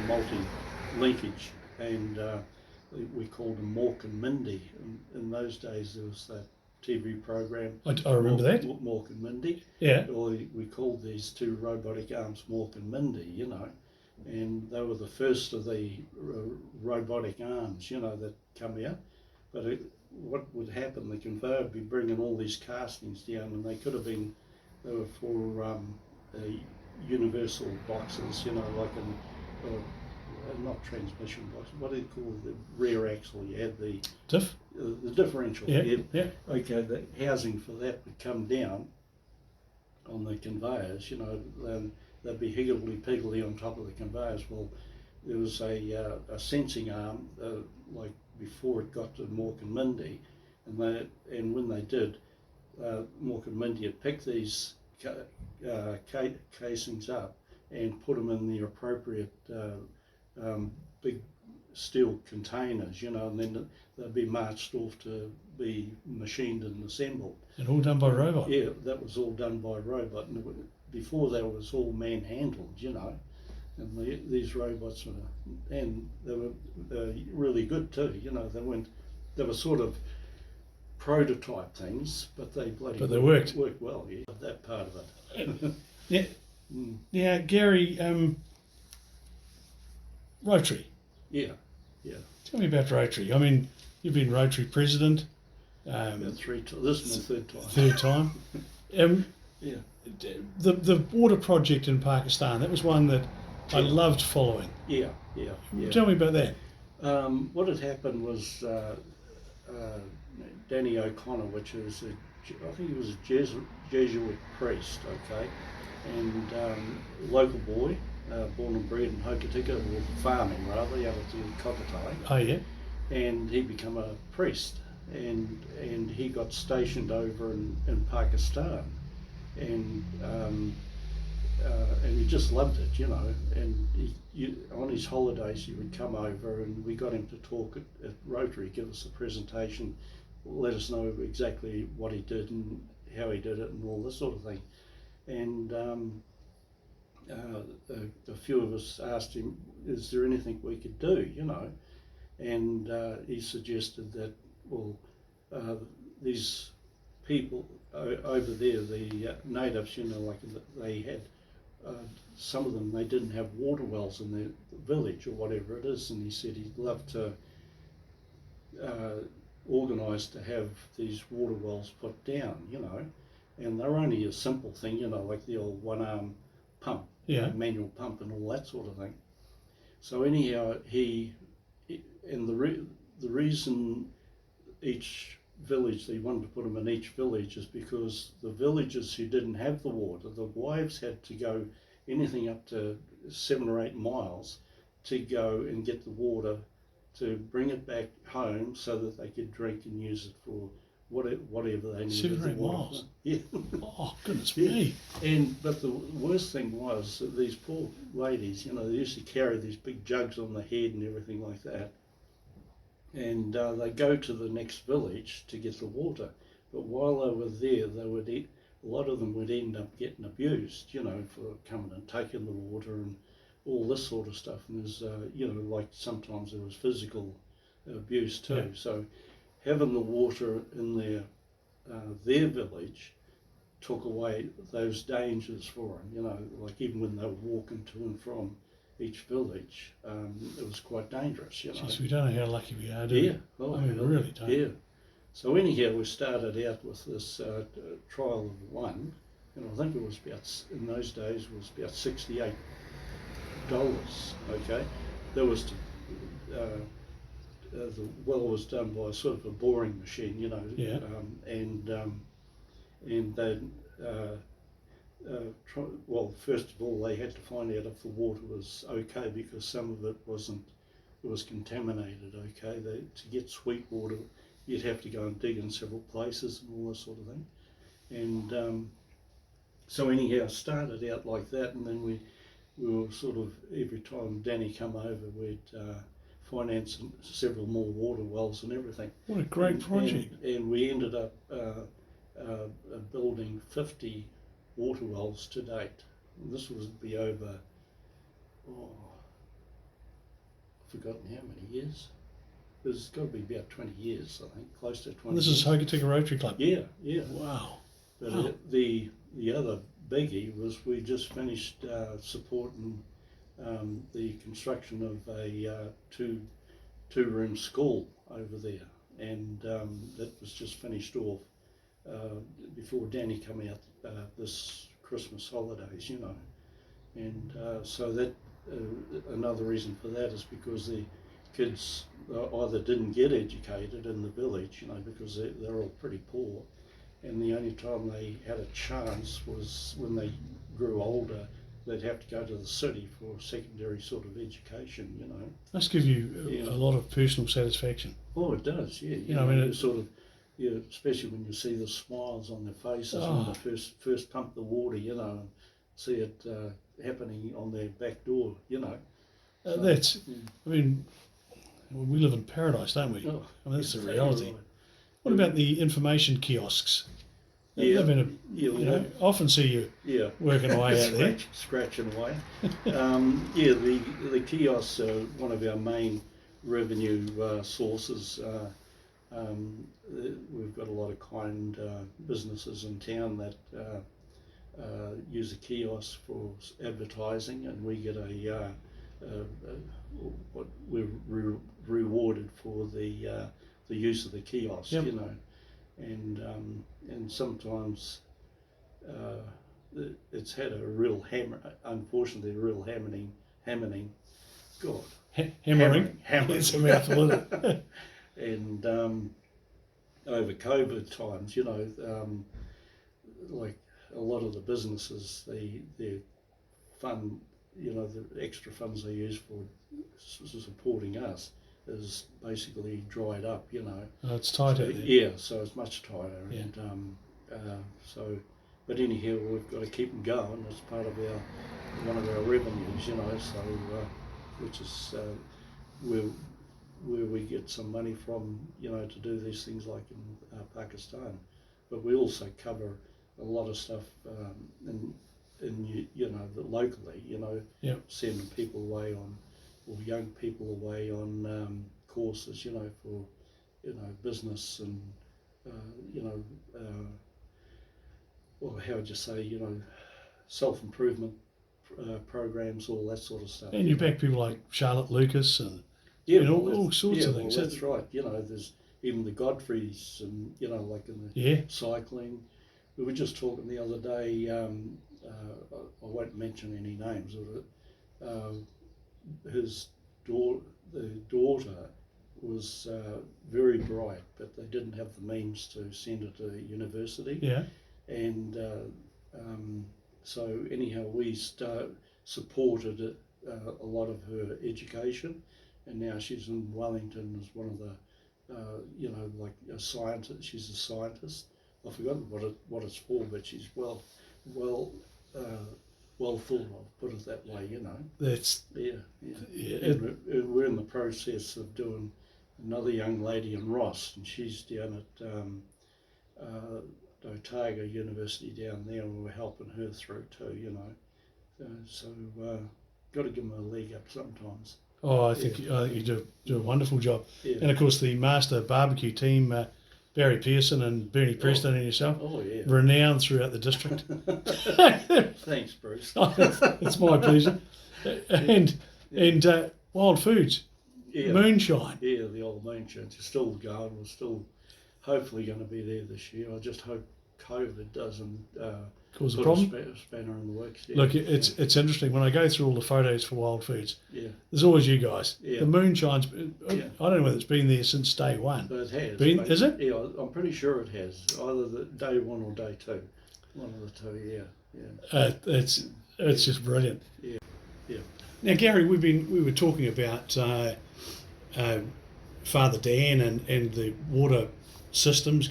multi-linkage, and we called them Mork and Mindy. In those days, there was that TV program. I remember that. Mork and Mindy. Yeah. Or we called these two robotic arms Mork and Mindy, and they were the first of the robotic arms, that come out. But what would happen? The conveyor would be bringing all these castings down, and they were for universal boxes, like not transmission box. What do you call the rear axle? You had the differential. Yeah. Okay, the housing for that would come down on the conveyors. They'd be higgledy-piggledy on top of the conveyors. Well, there was a sensing arm, like before it got to Mork and Mindy, and when they did, Mork and Mindy had picked these casings up and put them in the appropriate big steel containers, and then they'd be marched off to be machined and assembled. And all done by robot? Yeah, that was all done by robot. And before that was all man-handled, and these robots they were really good too, they were sort of prototype things, but they worked well, that part of it. Yeah. Now, Gary, Rotary. Yeah. Tell me about Rotary. I mean, you've been Rotary president. About 3 times. This is my third time. Third time. Yeah. The water project in Pakistan, that was one that I loved following. Yeah. Tell me about that. What had happened was Danny O'Connor, which is I think he was a Jesuit priest, okay, and local boy, born and bred in Hokitika, or farming rather, out of the Hokitika. Oh yeah. And he became a priest, and he got stationed over in Pakistan, and he just loved it, and on his holidays he would come over, and we got him to talk at Rotary, give us a presentation, let us know exactly what he did and how he did it and all this sort of thing. And a few of us asked him, is there anything we could do, and he suggested that, these people over there, the natives, like they had, some of them, they didn't have water wells in their village or whatever it is, and he said he'd love to organise to have these water wells put down, and they're only a simple thing, like the old one-arm pump, manual pump and all that sort of thing. So anyhow, the reason each village, they wanted to put them in each village, is because the villages who didn't have the water, the wives had to go anything up to 7 or 8 miles to go and get the water to bring it back home so that they could drink and use it for whatever they needed. 7 or 8 miles? Yeah. Oh, goodness me. But the worst thing was that these poor ladies, they used to carry these big jugs on the head and everything like that. And they go to the next village to get the water. But while they were there, a lot of them would end up getting abused, for coming and taking the water and all this sort of stuff. And there's, like sometimes there was physical abuse too. Yeah. So having the water in their village took away those dangers for them, like even when they were walking to and from each village, it was quite dangerous, Jeez, we don't know how lucky we are, do we? Yeah. Well, I mean, we really don't. Yeah. So anyhow, we started out with this trial of one, and I think it was in those days, it was about $68. Okay, there was the well was done by sort of a boring machine, Yeah. And then first of all, they had to find out if the water was okay, because some of it was contaminated. Okay, to get sweet water, you'd have to go and dig in several places and all this sort of thing. And so anyhow, started out like that, and then we were sort of, every time Danny come over, we'd finance several more water wells and everything. What a great project. And we ended up building 50 water wells to date. And this would be over, I've forgotten how many years. It's got to be about 20 years, I think, close to 20 And this years. is Hokitika Rotary Club? Yeah. Wow. But Wow. the other biggie was we just finished supporting the construction of a two-room school over there, and that was just finished off before Danny come out this Christmas holidays, you know. And so that another reason for that is because the kids either didn't get educated in the village, you know, because they're all pretty poor, and the only time they had a chance was when they grew older. They'd have to go to the city for secondary sort of education, you know. Must give you a lot of personal satisfaction. Oh, it does, yeah. You know, I mean, you sort of, yeah, especially when you see the smiles on their faces when they first pump the water, you know, and see it happening on their back door, you know. So, that's, I mean, we live in paradise, don't we? Oh, I mean, that's the exactly reality. right. What about the information kiosks? Yeah, They've been you know, I often see you working away out there. Scratching away. Yeah, the kiosks are one of our main revenue sources. We've got a lot of kind businesses in town that use a kiosk for advertising, and we get what we're rewarded for the use of the kiosk, you know. And sometimes it's had a real unfortunately, a real hammering. God. Hammering. It's a mouthful, isn't it? And over COVID times, you know, like a lot of the businesses, their fund, you know, the extra funds they use for supporting us is basically dried up, you know. Oh, it's tight out there. Yeah, so it's much tighter. Yeah. And so, but anyhow, we've got to keep them going. It's part of one of our revenues, you know. So, which is where we get some money from, you know, to do these things like in Pakistan. But we also cover a lot of stuff in you know, locally, you know, sending people away on, or young people away on courses, you know, for, you know, business and, you know, well, how would you say, you know, self-improvement programs, all that sort of stuff. And you back people like Charlotte Lucas and you know, all sorts of things. Well, that's right. You know, there's even the Godfreys and, you know, like in the cycling. We were just talking the other day, I won't mention any names, his daughter was very bright, but they didn't have the means to send her to university. Yeah. And so anyhow, we supported a lot of her education, and now she's in Wellington as one of the, you know, like a scientist. She's a scientist. I've forgotten what it's for, but she's well thought of, put it that way, you know. That's And we're in the process of doing another young lady in Ross, and she's down at Otago University down there, and we're helping her through too, you know. So got to give them a leg up sometimes. Oh, I think you do a wonderful job. Yeah. And of course, the master barbecue team, Barry Pearson and Bernie Preston and yourself, renowned throughout the district. Thanks, Bruce. It's my pleasure. And Wild Foods, moonshine. Yeah, the old moonshine. It's still going. We're still hopefully going to be there this year. I just hope COVID doesn't cause a put problem. a spanner in the works. Yeah. Look, it's interesting when I go through all the photos for Wild Foods. Yeah. There's always you guys. Yeah. The moonshine's. I don't know whether it's been there since day one. But it has. Is it? Yeah, I'm pretty sure it has. Either the day one or day two. One of the two. Yeah. It's just brilliant. Yeah. Yeah. Now, Gary, we were talking about Father Dan and the water systems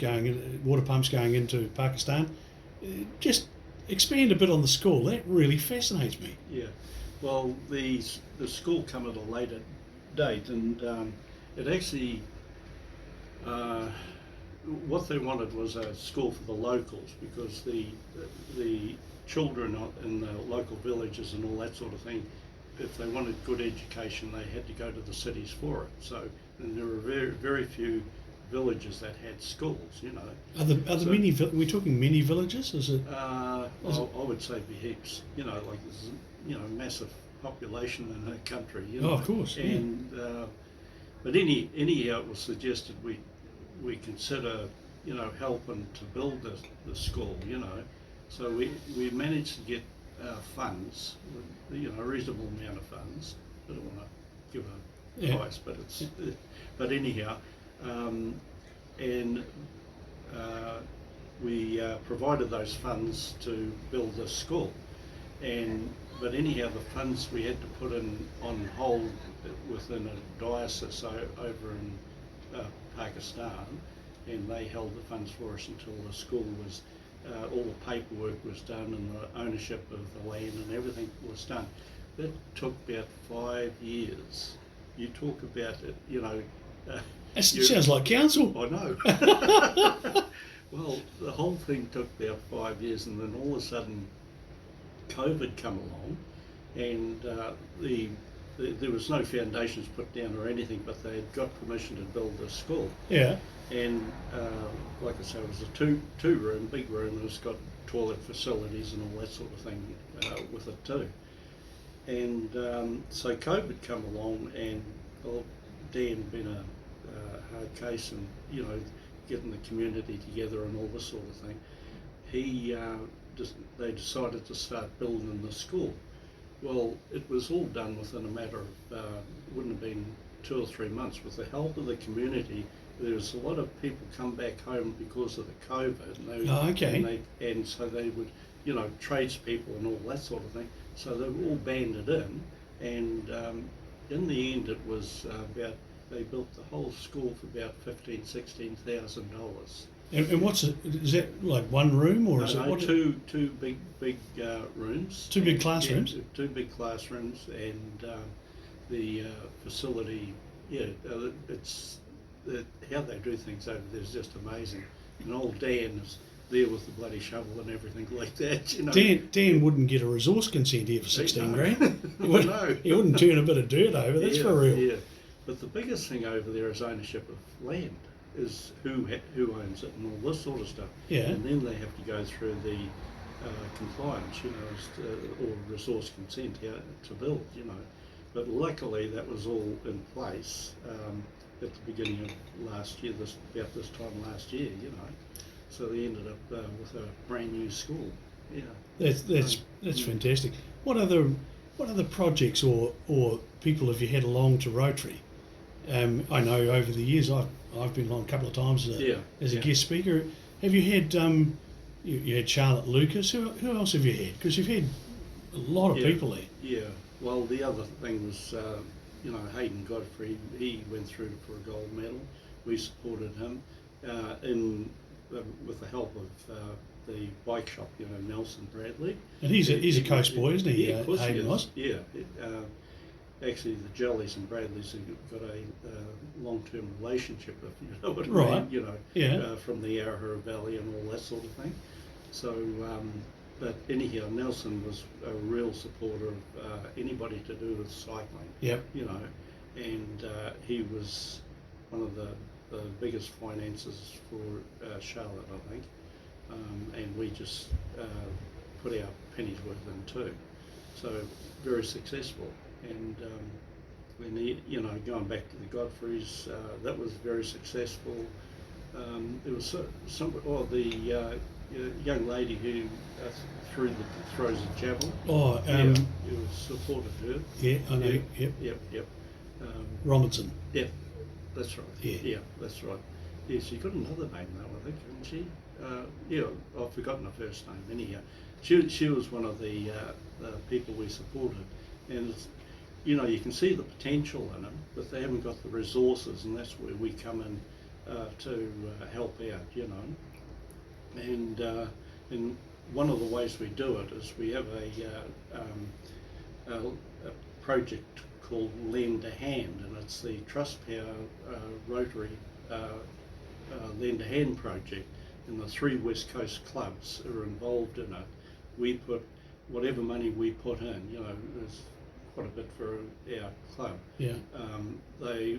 water pumps going into Pakistan. Just expand a bit on the school. That really fascinates me. Yeah. Well, the school come at a later date, and it actually what they wanted was a school for the locals, because the children in the local villages and all that sort of thing, if they wanted good education, they had to go to the cities for it. So, and there were very, very few villages that had schools, you know. Are there many? We're talking mini villages, is it? I would say be heaps. You know, like this is, you know, massive population in her country. Oh, of course. Yeah. And but anyhow, it was suggested we consider, helping to build the school. So we managed to get funds, a reasonable amount of funds. I don't want to give a price, but but anyhow, and we provided those funds to build the school. But anyhow, the funds we had to put on hold within a diocese over in Pakistan, and they held the funds for us until the school was, all the paperwork was done and the ownership of the land and everything was done. That took about 5 years. You talk about it, It sounds like council. I know. Well, the whole thing took about 5 years, and then all of a sudden COVID come along, and there was no foundations put down or anything, but they had got permission to build a school. Yeah. And like I say, it was a two room, big room, and it's got toilet facilities and all that sort of thing with it too. And so COVID come along, and Dan being a hard case, and getting the community together and all this sort of thing, they decided to start building the school. Well, it was all done within a matter of, wouldn't have been 2 or 3 months. With the help of the community, there was a lot of people come back home because of the COVID. And so they would, tradespeople and all that sort of thing. So they were all banded in, and in the end, it was they built the whole school for about $16,000. And what's it? Is that like one room, or is it what? Two big rooms. Two big classrooms. Yeah, two big classrooms, and the facility. Yeah, it's how they do things over there is just amazing. And old Dan is there with the bloody shovel and everything like that. Dan wouldn't get a resource consent here for 16 grand. No. He wouldn't turn a bit of dirt over. That's for real. Yeah, but the biggest thing over there is ownership of land. Is who owns it and all this sort of stuff. Yeah. And then they have to go through the compliance, or resource consent to build, But luckily that was all in place at the beginning of last year, about this time last year, So they ended up with a brand new school. Yeah. That's fantastic. What other projects or people have you had along to Rotary? I know over the years I've been along a couple of times as a guest speaker. Have you had you had Charlotte Lucas? Who else have you had? Because you've had a lot of people there. Yeah. Well, the other thing was Hayden Godfrey. He went through for a gold medal. We supported him with the help of the bike shop. Nelson Bradley. And he's a coast boy, isn't he? Yeah, of course Hayden he is. was. Yeah. Actually, the Jellies and Bradleys have got a long-term relationship, if you know what I mean, from the Yarra Valley and all that sort of thing. So, but anyhow, Nelson was a real supporter of anybody to do with cycling. Yep. And he was one of the biggest finances for Charlotte, I think, and we just put our pennies worth in too. So very successful. And going back to the Godfreys, that was very successful. There was the young lady who throws a javelin. It was supported her. Yeah, I know. Yep. Robinson. Yeah, that's right. Yeah, that's right. Yeah, she got another name though, I think, hadn't she? I've forgotten her first name. Anyhow, she was one of the people we supported, and you can see the potential in them, but they haven't got the resources, and that's where we come in to help out, And one of the ways we do it is we have a project called Lend a Hand, and it's the Trustpower Rotary Lend a Hand project, and the 3 West Coast clubs are involved in it. We put whatever money we put in, there's quite a bit for our club. Yeah. They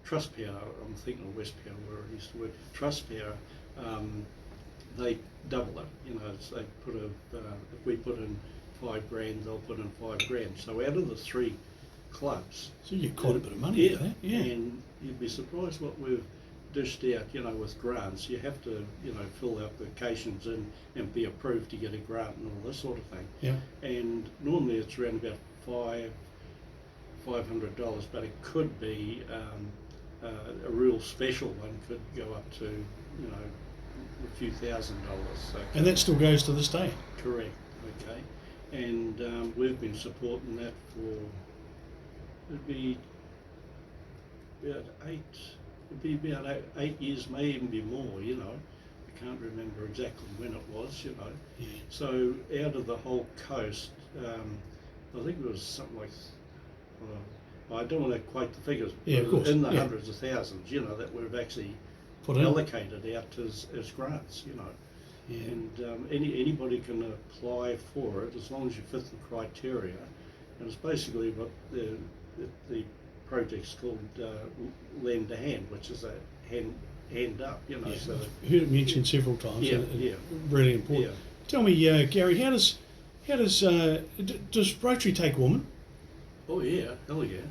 Trustpower, I'm thinking of Westpower where I used to work. Trustpower, they double it. They put if we put in $5,000, they'll put in $5,000. So out of the 3 clubs, So you get quite a bit of money out of that. Yeah. and you'd be surprised what we've dished out, with grants. You have to, fill applications in and be approved to get a grant and all this sort of thing. Yeah. And normally it's around about $500, but it could be a real special one could go up to, a few $1,000s. So And that still goes to this day. correct. Okay. And we've been supporting that for, it'd be about 8 years, may even be more, I can't remember exactly when it was, Yeah. So out of the whole coast, I think it was something like, I don't want to quote the figures, Yeah, of course. in the Yeah. hundreds of thousands, that we've actually Put in. allocated out as grants, Yeah. And anybody can apply for it as long as you fit the criteria. And it's basically what the project's called lend a hand, which is a hand up, Yeah. So I've heard it mentioned several times. Yeah, and yeah. Really important. Yeah. Tell me, Gary, how does does Rotary take women? Oh yeah, hell yeah,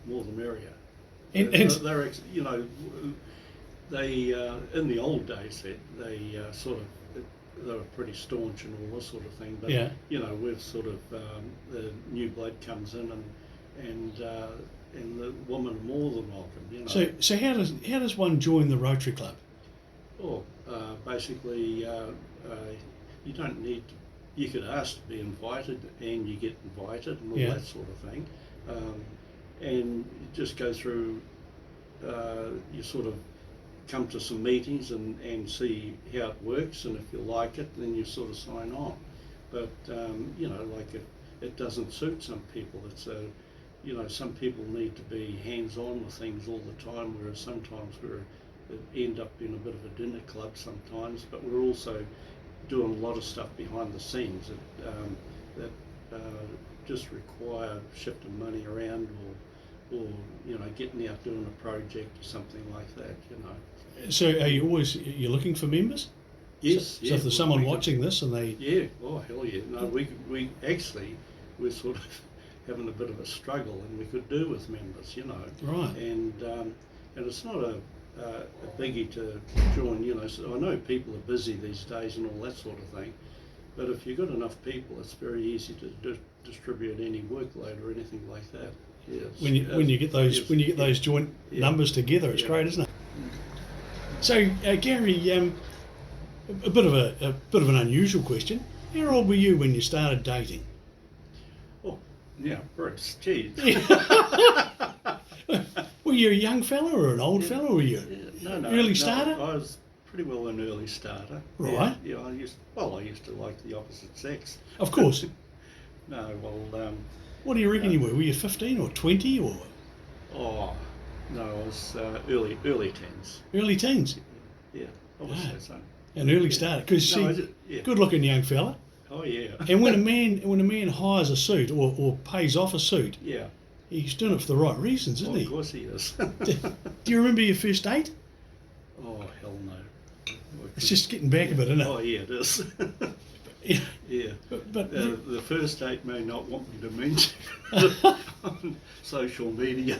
more the merrier. And They're they in the old days they sort of they were pretty staunch and all this sort of thing. But Yeah. we've sort of the new blood comes in and the woman are more than welcome. so how does one join the Rotary Club? Basically, you don't need to. You could ask to be invited, and you get invited, and all Yeah. that sort of thing. And you just go through. You sort of come to some meetings and see how it works, and if you like it, then you sort of sign on. But like it doesn't suit some people. It's some people need to be hands-on with things all the time, whereas sometimes we end up being a bit of a dinner club sometimes, but we're also doing a lot of stuff behind the scenes that just require shifting money around or getting out doing a project or something like that. So are you're looking for members? Yes. So if there's someone watching this and they Yeah. Oh hell yeah. No, we actually we're sort of having a bit of a struggle, and we could do with members. right. And it's not a biggie to join. So I know people are busy these days and all that sort of thing, but if you've got enough people, it's very easy to distribute any workload or anything like that. Yes. When you get those joint numbers together, it's great, isn't it? So Gary, a bit of an unusual question. How old were you when you started dating? Oh, yeah, Bruce. Geez. Were you a young fella or an old fella? Or were you early starter? I was pretty well an early starter. Right. Yeah, I used to like the opposite sex. Of course. No, well. What do you reckon you were? Were you 15 or 20 or? Oh, no, I was early teens. Early teens. Yeah, I would say so. An early starter, because good-looking young fella. Oh yeah. And when a man hires a suit or pays off a suit, Yeah. he's doing it for the right reasons, isn't he? Of course he is. Do you remember your first date? Oh hell no. It's just getting back a bit, isn't it? Oh yeah, it is. Yeah. Yeah. But The first date may not want me to mention on social media.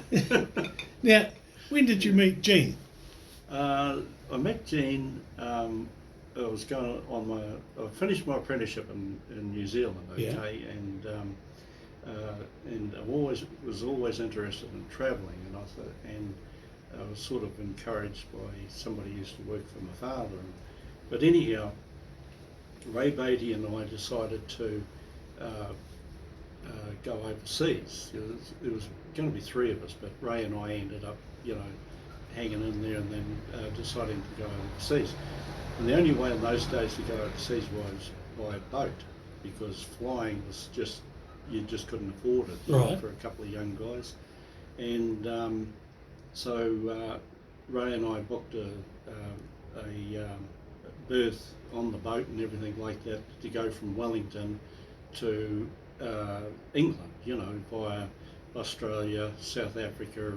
now, when did you meet Jean? I met Jean. I was going on I finished my apprenticeship in New Zealand. Okay, Yeah. and I was always interested in travelling, and I was sort of encouraged by somebody who used to work for my father. But anyhow, Ray Beatty and I decided to go overseas. There was going to be 3 of us, but Ray and I ended up, hanging in there and then deciding to go overseas. And the only way in those days to go overseas was by boat, because flying was you just couldn't afford it Right. for a couple of young guys. And so Ray and I booked a berth on the boat and everything like that to go from Wellington to England, via Australia, South Africa.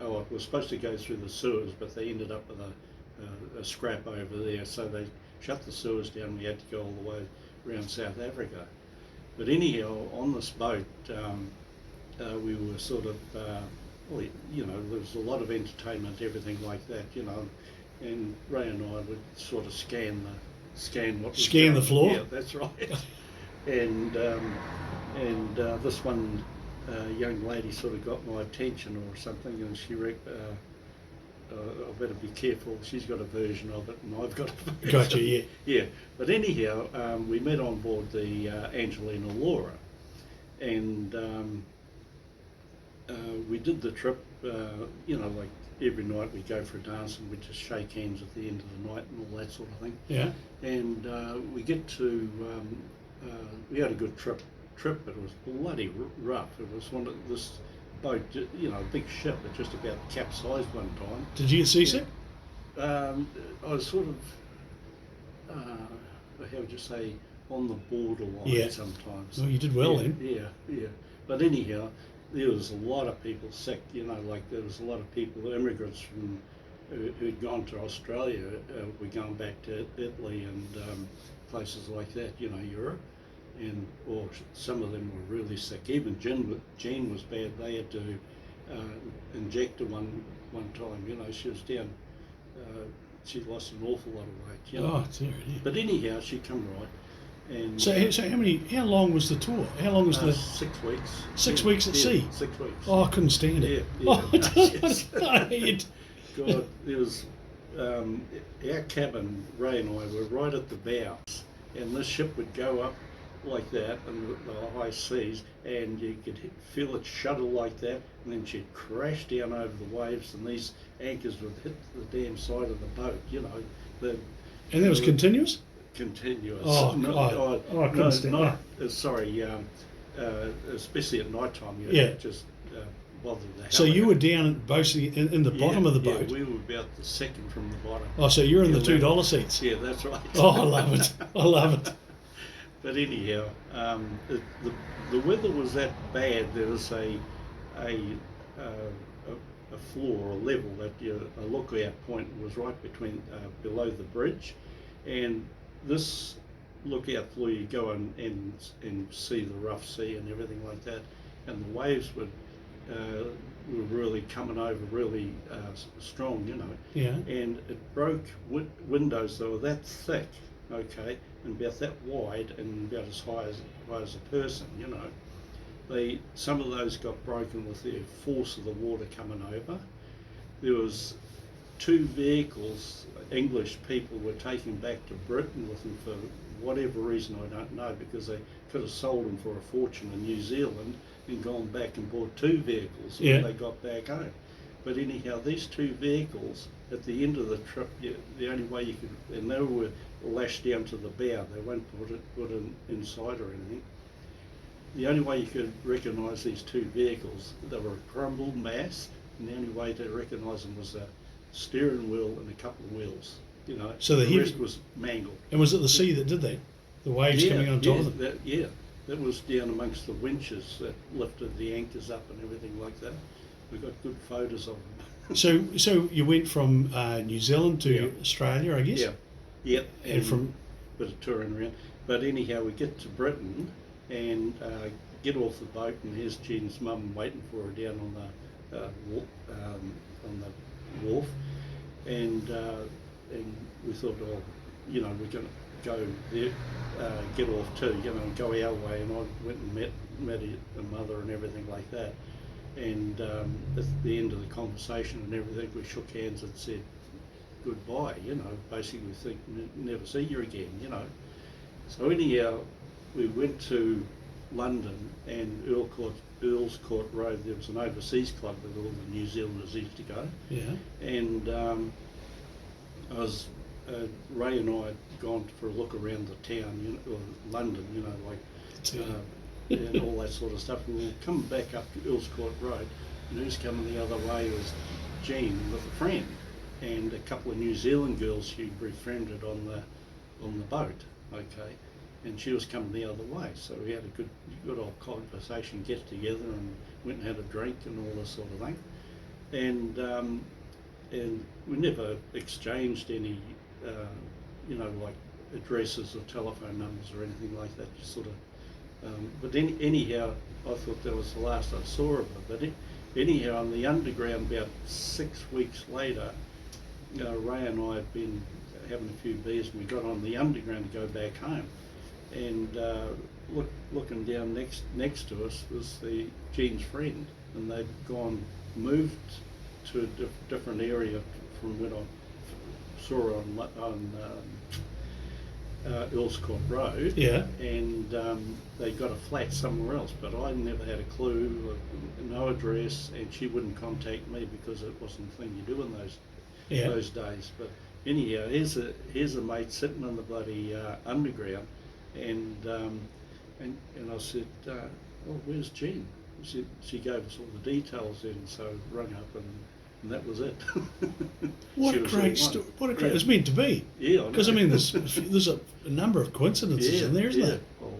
It was supposed to go through the sewers, but they ended up with a scrap over there, so they shut the sewers down. We had to go all the way around South Africa. But anyhow, on this boat, we were sort of, well, you know, there was a lot of entertainment, everything like that, you know, and Ray and I would sort of scan what was Scan going. the floor? Yeah, that's right. and this one young lady sort of got my attention or something, and she I better be careful. She's got a version of it, and I've got a version. Gotcha, yeah. Yeah, but anyhow, we met on board the Angelina Laura, and we did the trip. You know, like every night we go for a dance, and we just shake hands at the end of the night and all that sort of thing. Yeah. And we get to, we had a good trip. It was bloody rough. It was one of this boat, you know, a big ship that just about capsized one time. Did you get seasick? I was sort of, how would you say, on the borderline sometimes. Well, you did well then. Yeah. But anyhow, there was a lot of people sick, you know, like there was a lot of people, immigrants from who'd gone to Australia, were going back to Italy and places like that, you know, Europe. And or some of them were really sick. Even Jean was bad. They had to inject her one time. You know, she was down. She lost an awful lot of weight. You know? Oh, dear, yeah. But anyhow, she come right. And So how long was the tour? How long was the 6 weeks? 6 weeks at sea? 6 weeks. Oh, I couldn't stand it. Yeah. Oh, God, there was our cabin. Ray and I were right at the bows, and this ship would go up like that in the high seas, and you could feel it shudder like that, and then she'd crash down over the waves, and these anchors would hit the damn side of the boat, you know. And that was continuous? Continuous. Oh, God. I couldn't stand it. Sorry, especially at night time, just bothered the hell. So you were down basically in the bottom of the boat? Yeah, we were about the second from the bottom. Oh, so you're in the $2 seats? Yeah, that's right. Oh, I love it. I love it. But anyhow, the weather was that bad. There was a floor, a level that a lookout point was right between below the bridge, and this lookout floor you go and see the rough sea and everything like that, and the waves were really coming over really strong, you know. Yeah. And it broke windows that were that thick. Okay, and about that wide and about as high as a person, you know. Some of those got broken with the force of the water coming over. There was 2 vehicles English people were taking back to Britain with them for whatever reason, I don't know, because they could have sold them for a fortune in New Zealand and gone back and bought 2 vehicles when they got back home. But anyhow, these 2 vehicles, at the end of the trip, the only way you could, and they were lashed down to the bow, they weren't put inside or anything. The only way you could recognise these 2 vehicles, they were a crumbled mass, and the only way to recognise them was a steering wheel and a couple of wheels, you know. So the rest was mangled. And was it the sea that did that? The waves coming on top of them? That was down amongst the winches that lifted the anchors up and everything like that. We got good photos of them. So you went from New Zealand to Australia, I guess? Yeah. And from bit of touring around. But anyhow, we get to Britain and get off the boat, and here's Jean's mum waiting for her down on the wharf, and we thought, oh, you know, we're going to go there, get off too, you know, and go our way. And I went and met her mother and everything like that. And at the end of the conversation and everything, we shook hands and said goodbye, you know, basically we think never see you again, you know. So anyhow, we went to London, and Earl's Court Road, there was an overseas club where all the New Zealanders used to go. Yeah. And Ray and I had gone for a look around the town, you know, or London, you know, like and all that sort of stuff. And we were coming back up to Earl's Court Road, and who's coming the other way was Jean with a friend and a couple of New Zealand girls she'd befriended on the boat. Okay, and she was coming the other way, so we had a good old conversation, get together, and went and had a drink and all this sort of thing. And we never exchanged any, you know, like addresses or telephone numbers or anything like that. Just sort of Anyhow, I thought that was the last I saw of her. But anyhow, on the underground, about 6 weeks later, Ray and I had been having a few beers, and we got on the underground to go back home. And looking down next to us was Jean's friend, and they'd moved to a different area from when I saw her on Earlscourt Road. Yeah. And they got a flat somewhere else, but I never had a clue, no address, and she wouldn't contact me because it wasn't a thing you do in those days. But anyhow, here's a mate sitting in the bloody underground, and I said, "Oh, where's Jean?" She gave us all the details, and so rung up, and that was it. What a great story! What a great! It's meant to be. Yeah, because I mean, there's a number of coincidences in there, isn't there? Well,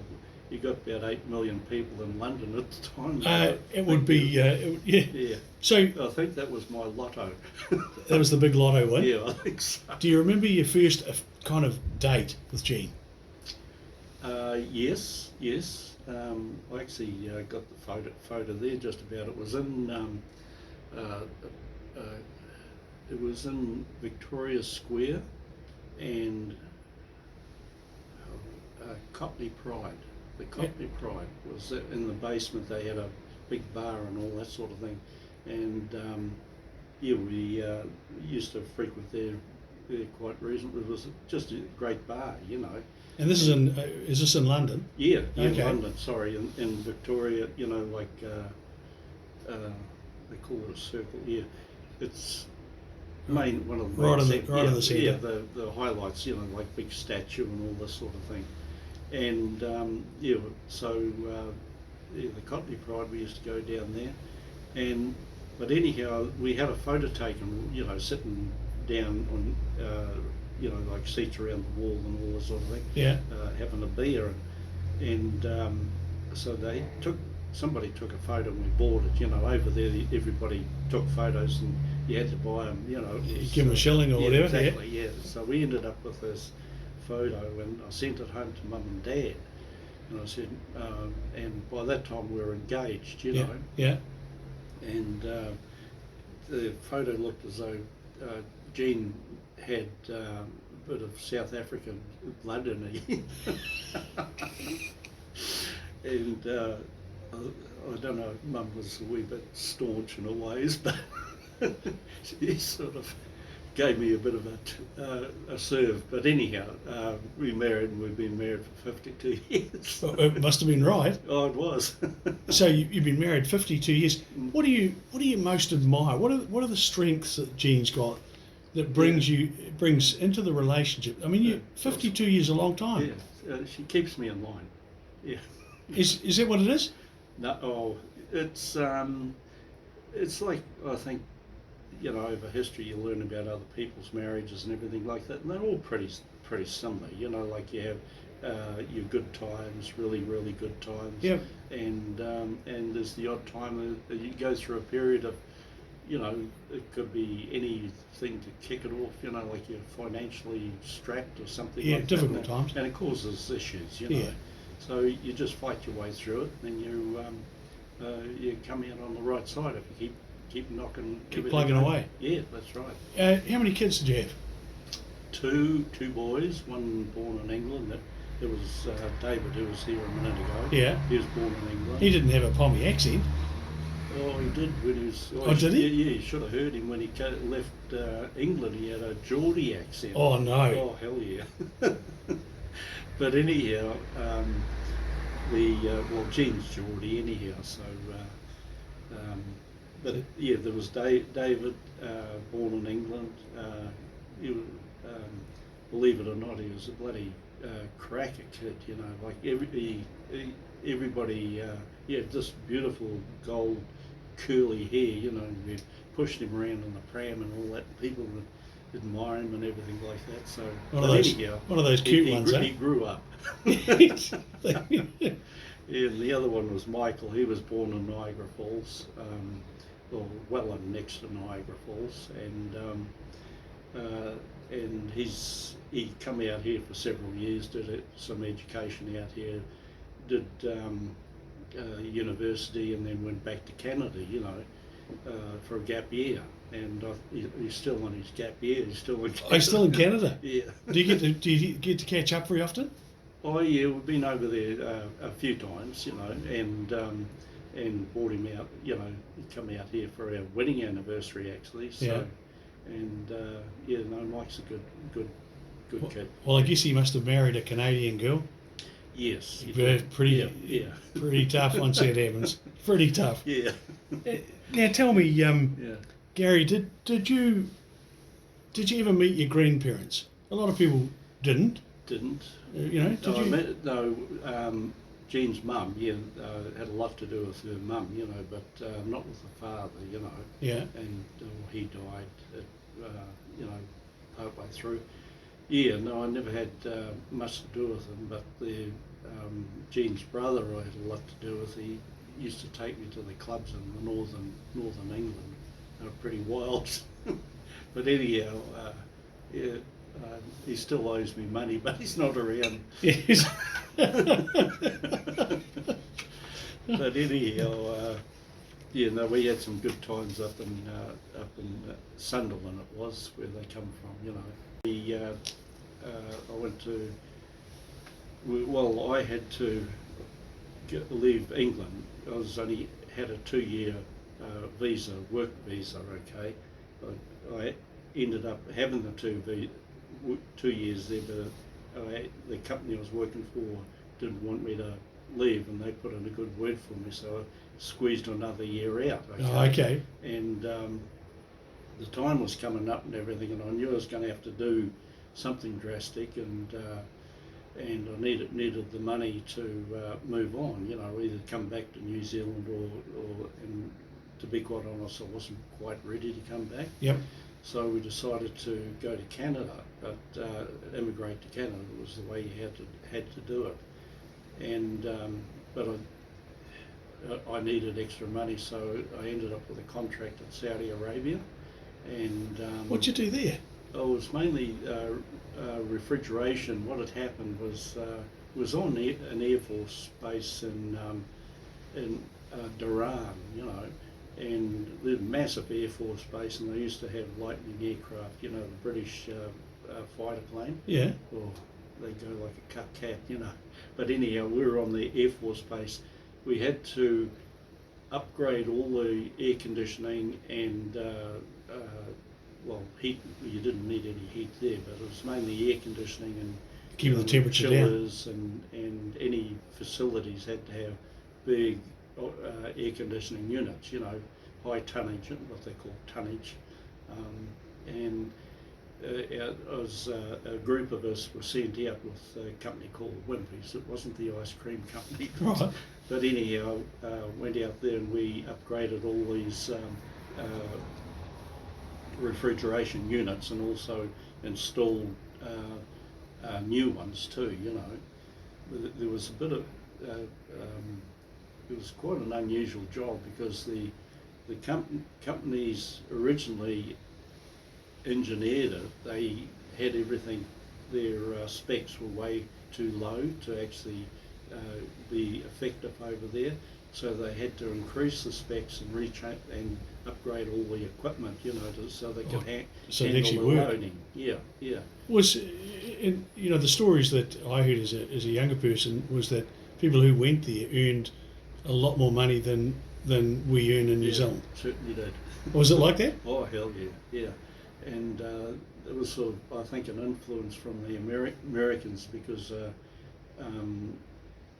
you got about 8 million people in London at the time. It would be, Yeah. So I think that was my lotto. that was the big lotto win. Yeah, I think so. Do you remember your first kind of date with Jean? Yes. I actually got the photo there just about. It was in Victoria Square, and Cockney Pride. The Cockney Pride was in the basement. They had a big bar and all that sort of thing, and we used to frequent there quite reasonably. It was just a great bar, you know. And this is this in London? Yeah, Okay. London. Sorry, in Victoria, you know, like they call it a circle. Yeah, it's one of the right in the centre. Yeah, the highlights, you know, like big statue and all this sort of thing. And the Cockney Pride, we used to go down there, but anyhow, we had a photo taken, you know, sitting down on like seats around the wall and all this sort of thing. Yeah. Having a beer, and so somebody took a photo and we bought it. You know, over there everybody took photos and you had to buy them. You know, give them a shilling or whatever. Exactly. Yeah. So we ended up with this photo, and I sent it home to Mum and Dad, and I said, and by that time we were engaged. You know. Yeah. And the photo looked as though Jean had a bit of South African blood in her. And I don't know, Mum was a wee bit staunch in her ways, but she sort of gave me a bit of a serve. But anyhow, we married, and we've been married for 52 years. Well, it must have been right. Oh, it was. So you've been married 52 years. What do you most admire? What are the strengths that Jean's got that brings into the relationship? I mean, 52 years is a long time. Yeah, she keeps me in line. Yeah. Is that what it is? No, it's like, I think, you know, over history you learn about other people's marriages and everything like that, and they're all pretty similar. You know, like you have your good times, really good times. Yeah. And there's the odd time that you go through a period of, you know, it could be anything to kick it off. You know, like you're financially strapped or something. Yeah, like difficult that. times. And it causes issues. You know. Yeah. So you just fight your way through it, and you come out on the right side if you keep knocking. Keep plugging away. Yeah, that's right. How many kids did you have? Two boys, one born in England. There was David, who was here a minute ago. Yeah. He was born in England. He didn't have a Pommy accent. Oh, he did when he was. Oh, did he? Yeah, you should have heard him when he left England. He had a Geordie accent. Oh no. Oh hell yeah. But anyhow, Jean's Geordie anyhow. So, but yeah, there was David, born in England. Believe it or not, he was a bloody cracker kid. You know, like everybody. He had this beautiful gold curly hair. You know, we pushed him around in the pram and all that. People would admire him and everything like that. So one of those cute ones. He grew up. And the other one was Michael. He was born in Niagara Falls, well next to Niagara Falls, and he come out here for several years, did some education out here, did university and then went back to Canada, for a gap year. And he's still on his gap year. He's still in Canada. Oh, he's still in Canada? Yeah. Do you get to catch up very often? Oh yeah, we've been over there a few times, and brought him out. He'd come out here for our wedding anniversary actually. So, Yeah. And Mike's a good kid. Well, I guess he must have married a Canadian girl. Yes. he Very did. pretty, Yeah. pretty tough once that happens. Pretty tough. Yeah. Now tell me, Yeah. Gary, did you ever meet your grandparents? A lot of people didn't. Didn't. Did you? Jean's mum, had a lot to do with her mum, but not with the father, Yeah. And he died, partway through. Yeah, no, I never had much to do with him, but Jean's brother I had a lot to do with. He used to take me to the clubs in the northern England. They were pretty wild. But anyhow, he still owes me money, but he's not around. Yes. But anyhow, we had some good times up in Sunderland. It was where they come from, I went to. I had to leave England. I had a 2-year visa, work visa. Okay, I ended up having the 2 years there, but the company I was working for didn't want me to leave, and they put in a good word for me, so I squeezed another year out. Okay. Oh, okay. And the time was coming up and everything, and I knew I was going to have to do something drastic, and I needed the money to move on. Either come back to New Zealand or and to be quite honest, I wasn't quite ready to come back. Yep. So we decided to go to Canada, but immigrate to Canada was the way you had to do it. And but I needed extra money, so I ended up with a contract in Saudi Arabia. And what'd you do there? it was mainly refrigeration. What had happened was on an Air Force base in Durham, and the massive Air Force base, and they used to have Lightning aircraft, the British fighter plane. Yeah. Or they go like a cut cat, But anyhow, we were on the Air Force base. We had to upgrade all the air conditioning and heat. You didn't need any heat there, but it was mainly air conditioning and Keeping the temperature down. chillers, and any facilities had to have big air conditioning units, high tonnage, what they call tonnage. And a group of us were sent out with a company called Wimpy's. It wasn't the ice cream company. Right. But anyhow, went out there and we upgraded all these refrigeration units, and also installed new ones too. There was a bit of it was quite an unusual job, because the companies originally engineered it. They had everything. Their specs were way too low to actually be effective over there, so they had to increase the specs and and upgrade all the equipment, so they could so it handle actually the worked. loading. Yeah. Was the stories that I heard as a younger person was that people who went there earned a lot more money than we earn in New Zealand. Certainly did. Was it like that? Oh hell yeah. And it was sort of, I think, an influence from the Americans, because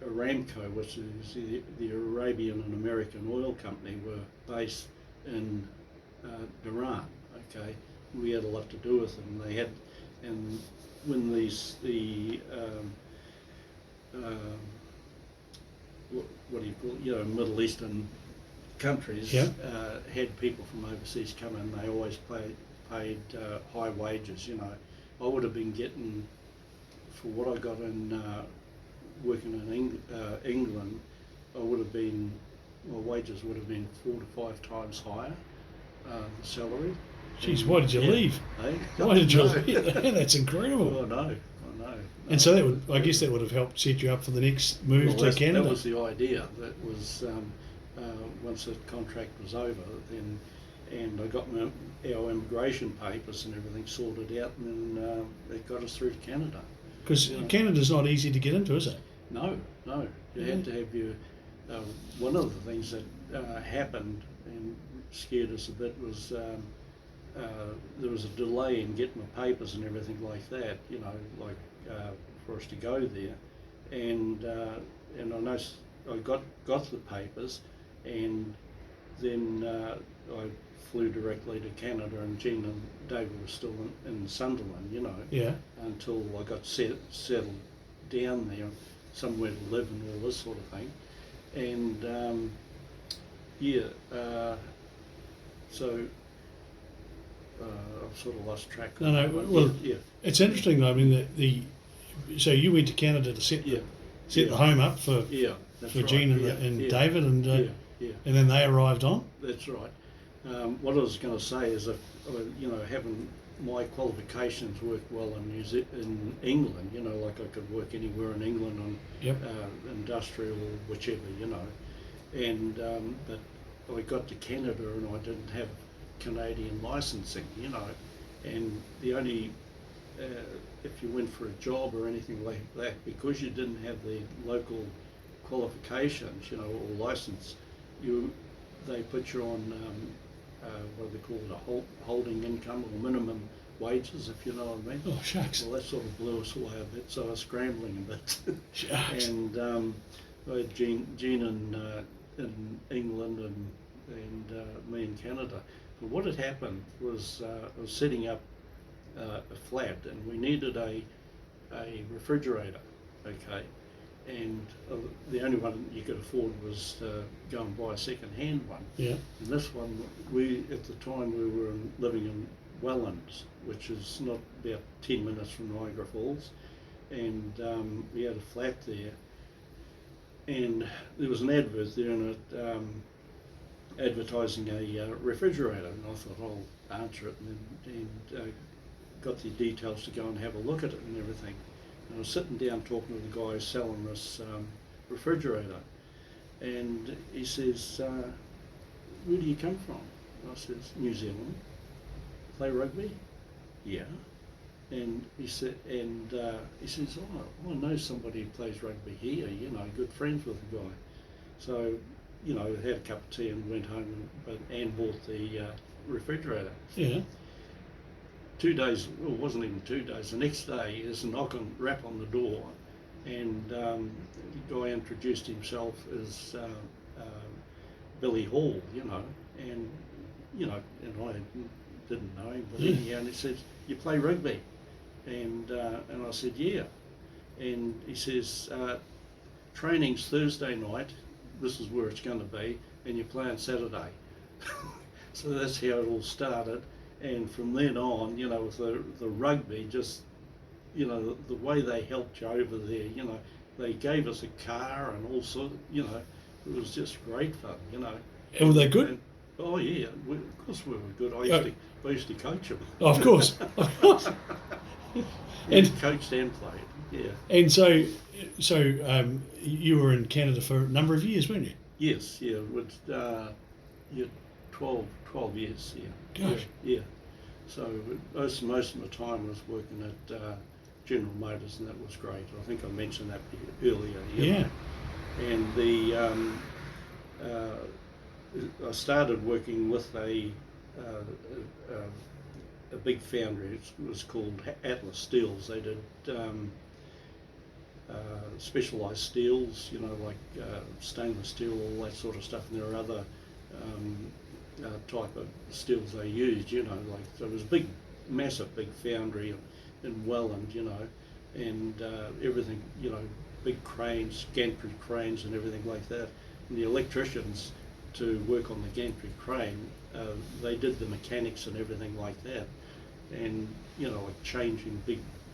Aramco, which is the Arabian and American oil company, were based in Durham. Okay, we had a lot to do with them. They had, and when the what do you call it? Middle Eastern countries had people from overseas come in, they always paid high wages. I would have been getting, for what I got in working in England, my wages would have been 4 to 5 times higher, the salary. Jeez, why did you leave? Hey? Why did you leave? That's incredible. I know. no. And so that would, I guess, that would have helped set you up for the next move to Canada. That was the idea. That was once the contract was over, then, and I got our immigration papers and everything sorted out, and then it got us through to Canada. Because Canada's not easy to get into, is it? No. You had to have your. One of the things that happened and scared us a bit was there was a delay in getting the papers and everything like that. For us to go there, and I know I got the papers, and then I flew directly to Canada, and Jean and David were still in Sunderland, until I got settled down there, somewhere to live and all this sort of thing, and so I've sort of lost track. It's interesting though. I mean, so you went to Canada to set the home up for Jean and David, and then they arrived on. That's right. What I was going to say is, having my qualifications worked well in England, like I could work anywhere in England on industrial or whichever, and but I got to Canada and I didn't have Canadian licensing, and the only if you went for a job or anything like that, because you didn't have the local qualifications, or license, they put you on what do they call it, a holding income or minimum wages, if you know what I mean. Oh shucks! Well, that sort of blew us away a bit, so I was scrambling a bit. Shucks! And I had Jean in England and me in Canada. But what had happened was I was setting up a flat, and we needed a refrigerator, okay, and the only one you could afford was go and buy a second-hand one. Yeah. And this one, at the time we were living in Welland, which is not about 10 minutes from Niagara Falls, and we had a flat there, and there was an advert there in it advertising a refrigerator, and I thought I'll answer it, and got the details to go and have a look at it and everything. And I was sitting down talking to the guy selling this refrigerator, and he says, "Where do you come from?" And I says, "New Zealand." "Play rugby?" "Yeah." And he said, he says, "Oh, I know somebody who plays rugby here. Good friends with the guy." So, had a cup of tea and went home and bought the refrigerator. Yeah. 2 days, well, it wasn't even 2 days. The next day, there's a rap on the door, and the guy introduced himself as Billy Hall, and and I didn't know him, but anyhow, and he said, "You play rugby?" And I said, "Yeah." And he says, "Training's Thursday night. This is where it's going to be, and you play on Saturday." So that's how it all started. And from then on, with the rugby, just, the way they helped you over there, they gave us a car and all sorts, it was just great fun, And were they good? And, oh yeah, of course we were good. I used to coach them. Oh, of course. And coached and played, yeah. And so you were in Canada for a number of years, weren't you? Yes, yeah, with 12 years, yeah. Gosh. Yeah. So most of my time was working at General Motors, and that was great. I think I mentioned that earlier. Yeah. And I started working with a big foundry. It was called Atlas Steels. They did specialised steels, like stainless steel, all that sort of stuff. And there are other type of steels they used, so it was a massive big foundry in Welland, and everything, big cranes, gantry cranes and everything like that. And the electricians to work on the gantry crane, they did the mechanics and everything like that, and like changing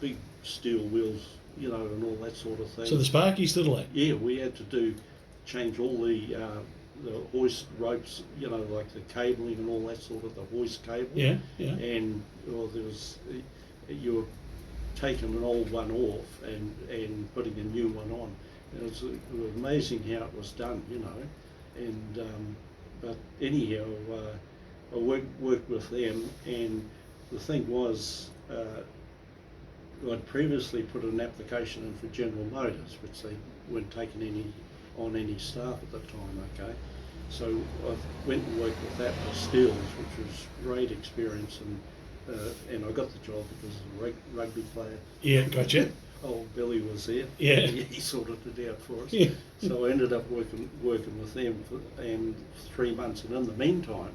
big steel wheels, and all that sort of thing. So the Sparkies did all that? Yeah, we had to change all the hoist ropes, like the cabling and all that sort of, the hoist cable. Yeah. And there was, taking an old one off and putting a new one on. It was amazing how it was done, you know. And but anyhow, I worked with them, and the thing was, I'd previously put an application in for General Motors, which they weren't taking on any staff at the time. Okay, so I went and worked with that for Steels, which was great experience, and I got the job because of a rugby player. Yeah, gotcha. Old Billy was there. Yeah. He sorted it out for us. Yeah. So I ended up working with them for 3 months, and in the meantime,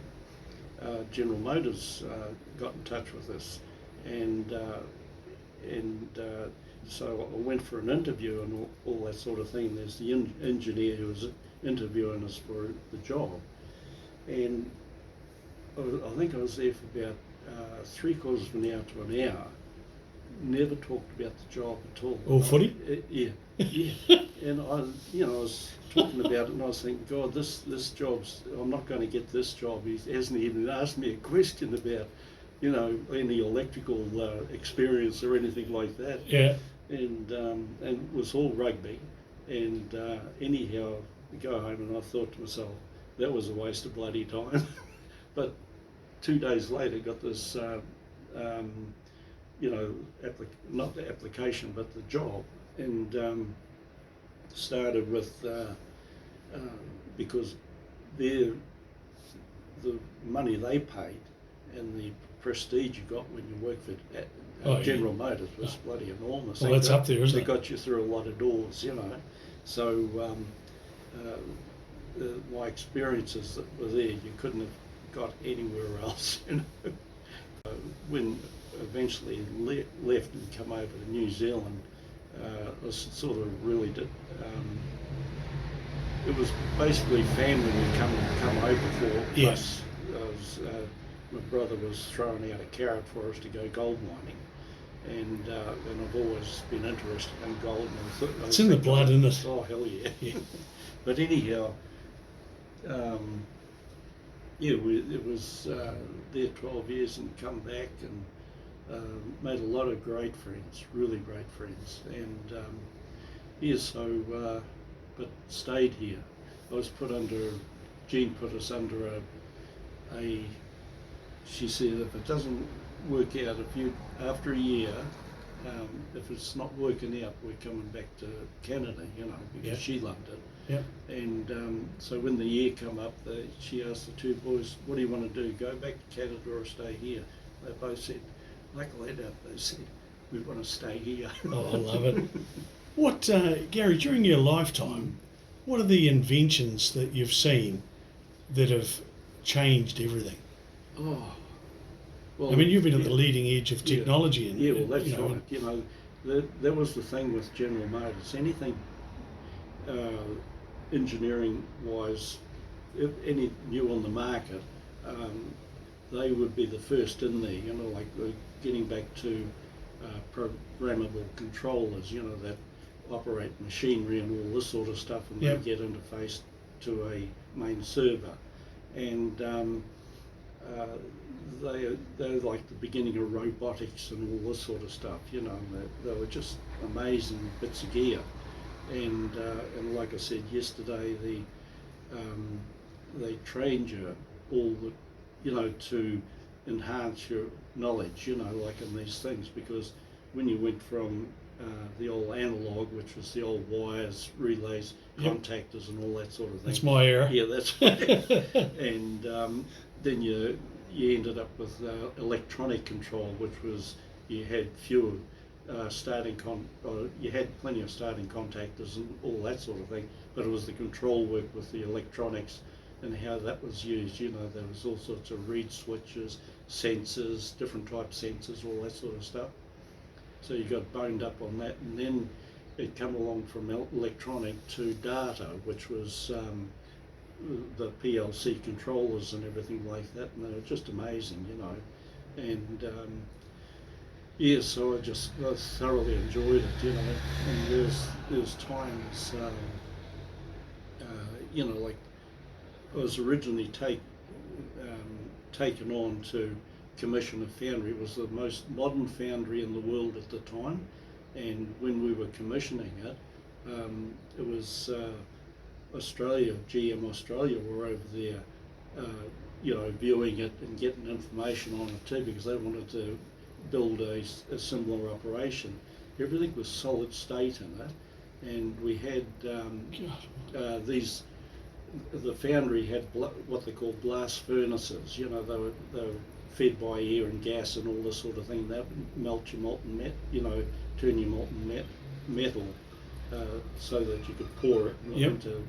General Motors got in touch with us, and so I went for an interview and all that sort of thing. There's the engineer who was interviewing us for the job, and I think I was there for about 3/4 of an hour to an hour. Never talked about the job at all. All footy? Yeah. And I was talking about it, and I was thinking, God, this job's, I'm not going to get this job. He hasn't even asked me a question about, any electrical experience or anything like that. Yeah. And it was all rugby. And anyhow, I go home and I thought to myself, that was a waste of bloody time. But 2 days later, got this, not the application, but the job, and started with, because the money they paid and the prestige you got when you worked for General Motors was bloody enormous. Well, that's up there, isn't it? They got you through a lot of doors, So my experiences that were there, you couldn't have got anywhere else, When eventually left and come over to New Zealand, I was sort of really it was basically family would come over for. Yes. My brother was throwing out a carrot for us to go gold mining, and I've always been interested in gold. And it's in the blood, isn't it? Oh, hell yeah. But anyhow, it was there 12 years and come back and made a lot of great friends, really great friends. And but stayed here. I was Jean put us under she said, if it doesn't work out, after a year, if it's not working out, we're coming back to Canada, because she loved it. Yeah. And so when the year come up, she asked the two boys, what do you want to do, go back to Canada or stay here? They both said, like laid out, they said, we want to stay here. Oh, I love it. What, Gary, during your lifetime, what are the inventions that you've seen that have changed everything? Oh, well, I mean, you've been at the leading edge of technology. Well, that's right. That was the thing with General Motors. Anything engineering-wise, if any new on the market, they would be the first in there. Like getting back to programmable controllers. That operate machinery and all this sort of stuff, and they get interfaced to a main server. And they're like the beginning of robotics and all this sort of stuff, they were just amazing bits of gear. And like I said yesterday, they trained you all to enhance your knowledge, like in these things, because when you went from the old analog, which was the old wires, relays, contactors and all that sort of thing. That's my era. Yeah, that's right. And then you ended up with electronic control, which was you had fewer you had plenty of starting contactors and all that sort of thing, but it was the control work with the electronics and how that was used. There was all sorts of reed switches, sensors, different type sensors, all that sort of stuff. So you got boned up on that, and then it come along from electronic to data, which was the PLC controllers and everything like that, and they were just amazing, And so I thoroughly enjoyed it, And there's times, like I was originally taken on to commission a foundry. It was the most modern foundry in the world at the time, and when we were commissioning it, it was Australia, GM Australia were over there, viewing it and getting information on it too, because they wanted to build a similar operation. Everything was solid state in it, and we had the foundry had what they call blast furnaces. They were fed by air and gas and all this sort of thing. That would melt your molten turn your molten metal so that you could pour it into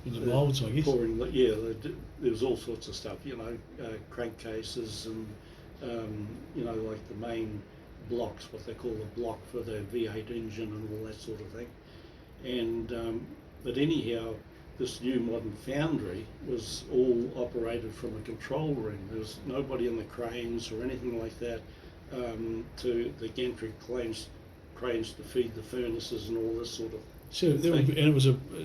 moulds, I guess. There was all sorts of stuff, crankcases and, like the main blocks, what they call the block for the V8 engine and all that sort of thing. And, but anyhow, this new modern foundry was all operated from a control room. There was nobody in the cranes or anything like that to the gantry cranes to feed the furnaces and all this sort of thing.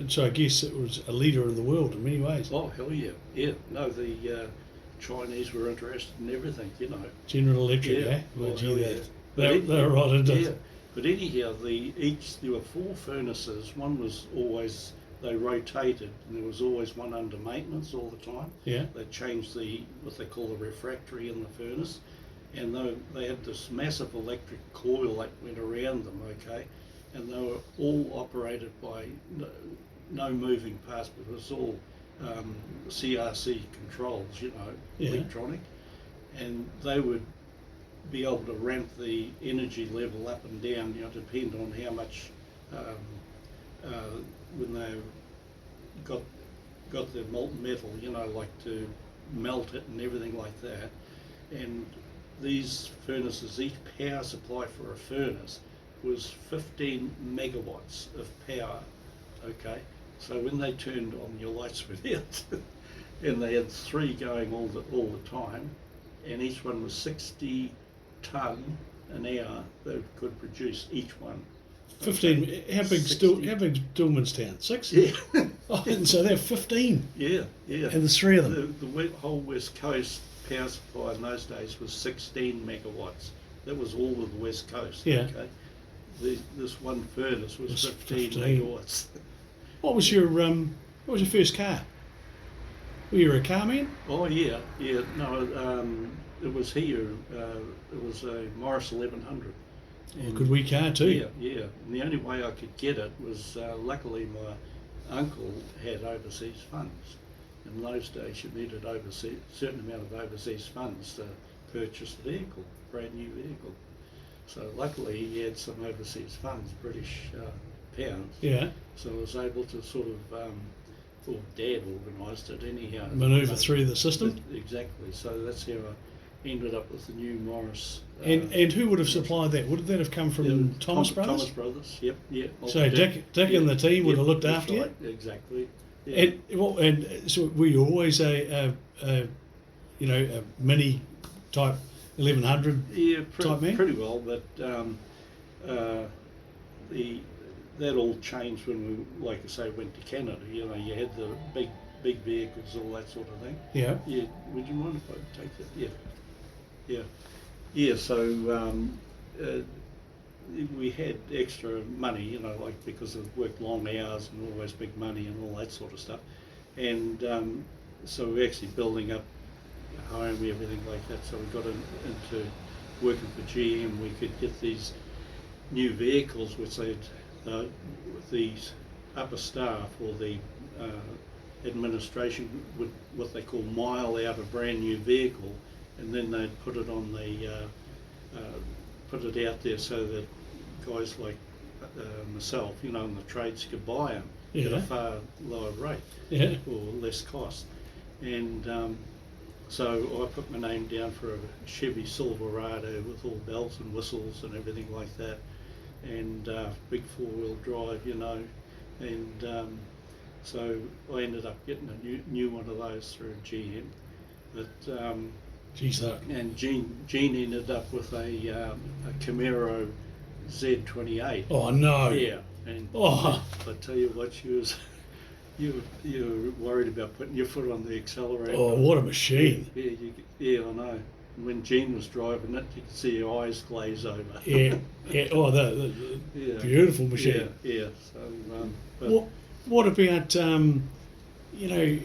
So I guess it was a leader in the world in many ways. Oh, hell yeah. Yeah. No, the Chinese were interested in everything, General Electric, yeah. Well, hell yeah. They were right into it. But anyhow, there were 4 furnaces. One was always, they rotated, and there was always one under maintenance all the time. Yeah. They changed what they call the refractory in the furnace, and they had this massive electric coil that went around them, okay, and they were all operated by no moving parts, but it was all CRC controls, electronic, and they would be able to ramp the energy level up and down, depend on how much when they got the molten metal, like to melt it and everything like that. And these furnaces, each power supply for a furnace was 15 megawatts of power, okay? So when they turned on, your lights went out, and they had 3 going all the time, and each one was 60 tonne an hour they could produce each one. 15. Okay. How big Dillmanstown? 6? Yeah. Oh, and so they're 15. Yeah. And there's 3 of them. The whole West Coast power supply in those days was 16 megawatts. That was all of the West Coast. Yeah. Okay. This one furnace was 15 megawatts. What was your first car? Were you a car man? Oh yeah. No, it was here. It was a Morris 1100. A good wee car too. Yeah. And the only way I could get it was luckily my uncle had overseas funds. In those days, you needed a certain amount of overseas funds to purchase a vehicle, brand new vehicle. So luckily he had some overseas funds, British pounds. Yeah. So I was able to sort of, Dad organised it anyhow. Manoeuvre through the system. Exactly. So that's how I ended up with the new Morris. And who would have supplied that? Would that have come from Thomas Brothers? Thomas Brothers. Yep. Yeah. So Dick and the team would have looked after right. you. Exactly. Yeah. And so were you always a mini type 1100 type man? Pretty well, but that all changed when we, like I say, went to Canada. You had the big vehicles, all that sort of thing. Yeah. Yeah. Would you mind if I take that? Yeah. Yeah. So we had extra money, like because of worked long hours and always big money and all that sort of stuff, and so we're actually building up a home, everything like that. So we got into working for GM. We could get these new vehicles, which they'd these upper staff or the administration would what they call mile out a brand new vehicle, and then they'd put it on the put it out there so that guys like myself, in the trades could buy them at a far lower rate or less cost. And so I put my name down for a Chevy Silverado with all bells and whistles and everything like that, and big 4-wheel drive, and so I ended up getting a new one of those through GM. But and Jean ended up with a Camaro Z28. Oh no! Yeah, and I tell you what, she was. You were worried about putting your foot on the accelerator. Oh, what a machine! Yeah, I know. When Jean was driving it, you could see her eyes glaze over. Yeah, yeah. Oh, the Yeah. beautiful machine. Yeah. So, but What about you know,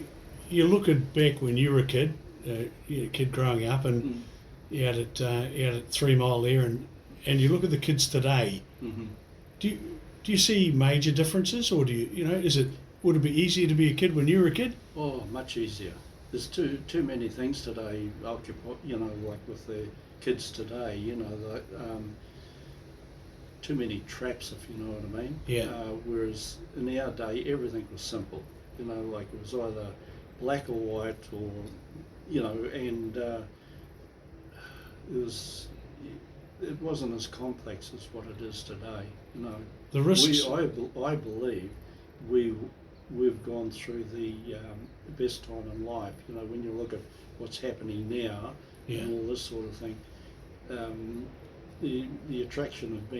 you look at back when you were a kid, you were a kid growing up, and mm, you had it 3 Mile there, and you look at the kids today. mhm. Do you see major differences, or do you know would it be easier to be a kid when you were a kid? Oh, much easier. There's too many things today occupy, like with the kids today, like, too many traps, if you know what I mean. Yeah. Whereas in our day, everything was simple. Like it was either black or white, or and it wasn't as complex as what it is today. The risks. I believe we've gone through the best time in life. When you look at what's happening now, Yeah. and all this sort of thing, the attraction of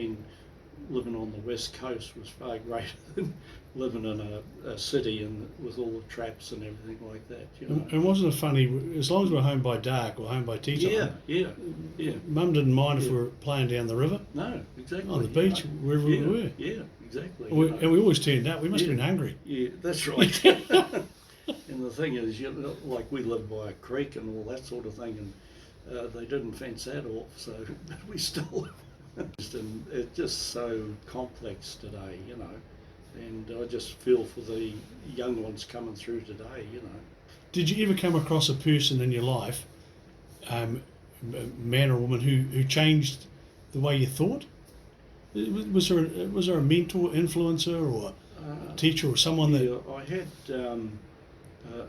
living on the west coast was far greater than living in a city and with all the traps and everything like that. And wasn't it funny? As long as we're home by dark or home by tea time, Yeah. Mum didn't mind if Yeah. we were playing down the river, No, exactly. on the beach, wherever we were. Yeah, exactly. And we always turned up. We must have been hungry. Yeah, that's right. And the thing is, like we lived by a creek and all that sort of thing, and they didn't fence that off, so we still. And it's just so complex today, and I just feel for the young ones coming through today. Did you ever come across a person in your life, man or woman, who changed the way you thought? Was there a mentor, influencer, or a teacher, or someone that? Yeah, I had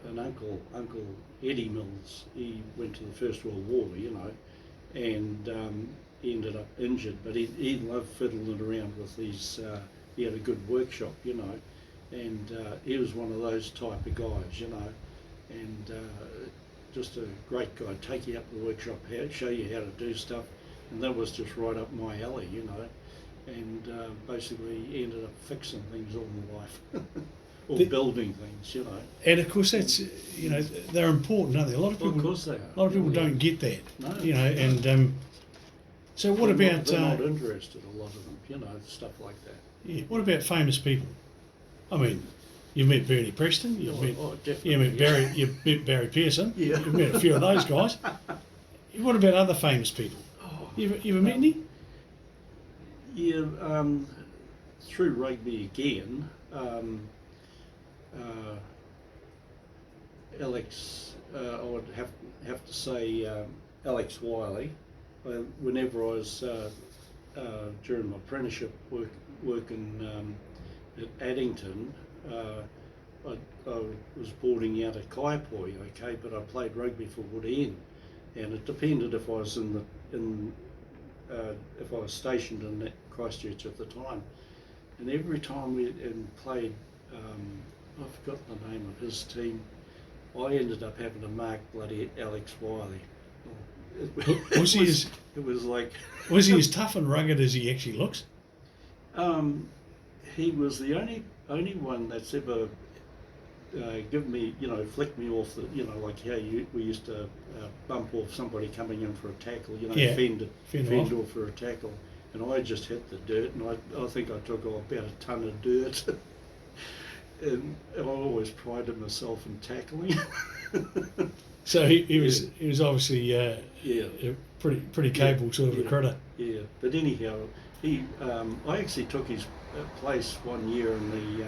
an uncle, Uncle Eddie Mills. He went to the First World War, and he ended up injured, but he loved fiddling around with these. He had a good workshop, and he was one of those type of guys, and just a great guy. Take you up to the workshop, show you how to do stuff, and that was just right up my alley, and basically he ended up fixing things all my life. Or building things, And of course, that's they're important, aren't they? A lot of people. Well, of course they are. A lot of people don't get that. No. And so what about? They're not interested. A lot of them, stuff like that. Yeah. What about famous people? I mean, you've met Bernie Preston. Definitely. You've met Barry Pearson. Yeah. You've met a few of those guys. What about other famous people? You ever met any? Yeah, through rugby again. Alex, I would have to say Alex Wiley. Whenever I was during my apprenticeship working at Addington, I was boarding out at Kaiapoi, okay, but I played rugby for Woodend, and it depended if I was if I was stationed in Christchurch at the time, and every time we played. I've forgotten the name of his team. I ended up having to mark bloody Alex Wiley. Was he as tough and rugged as he actually looks? He was the only one that's ever given me, flicked me off the, like how we used to bump off somebody coming in for a tackle, fend off for a tackle, and I just hit the dirt, and I think I took off about a ton of dirt. And I always prided myself in tackling. So he was obviously a pretty capable sort of a critter. Yeah, but anyhow, I actually took his place one year in the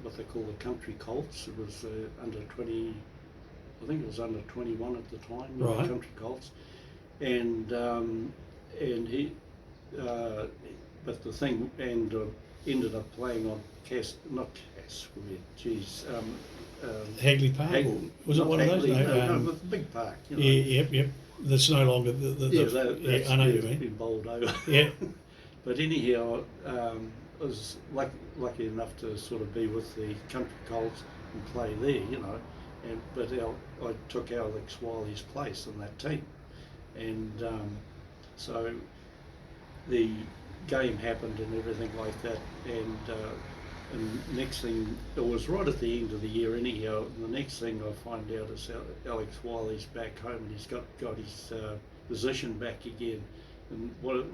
what they call the country Colts. It was under 20, I think it was under 21 at the time. Right. Country Colts, and he, but the thing ended up playing on Hagley Park, was it one Hagley, of those? No, the big park. Yep. That's no longer the I know you mean. Been bowled over. Yeah. But anyhow, I was lucky enough to sort of be with the country Colts and play there, but I took Alex Wiley's place in that team, and so the game happened and everything like that, and and next thing, it was right at the end of the year anyhow, and the next thing I find out is Alex Wiley's back home and he's got his position back again. And what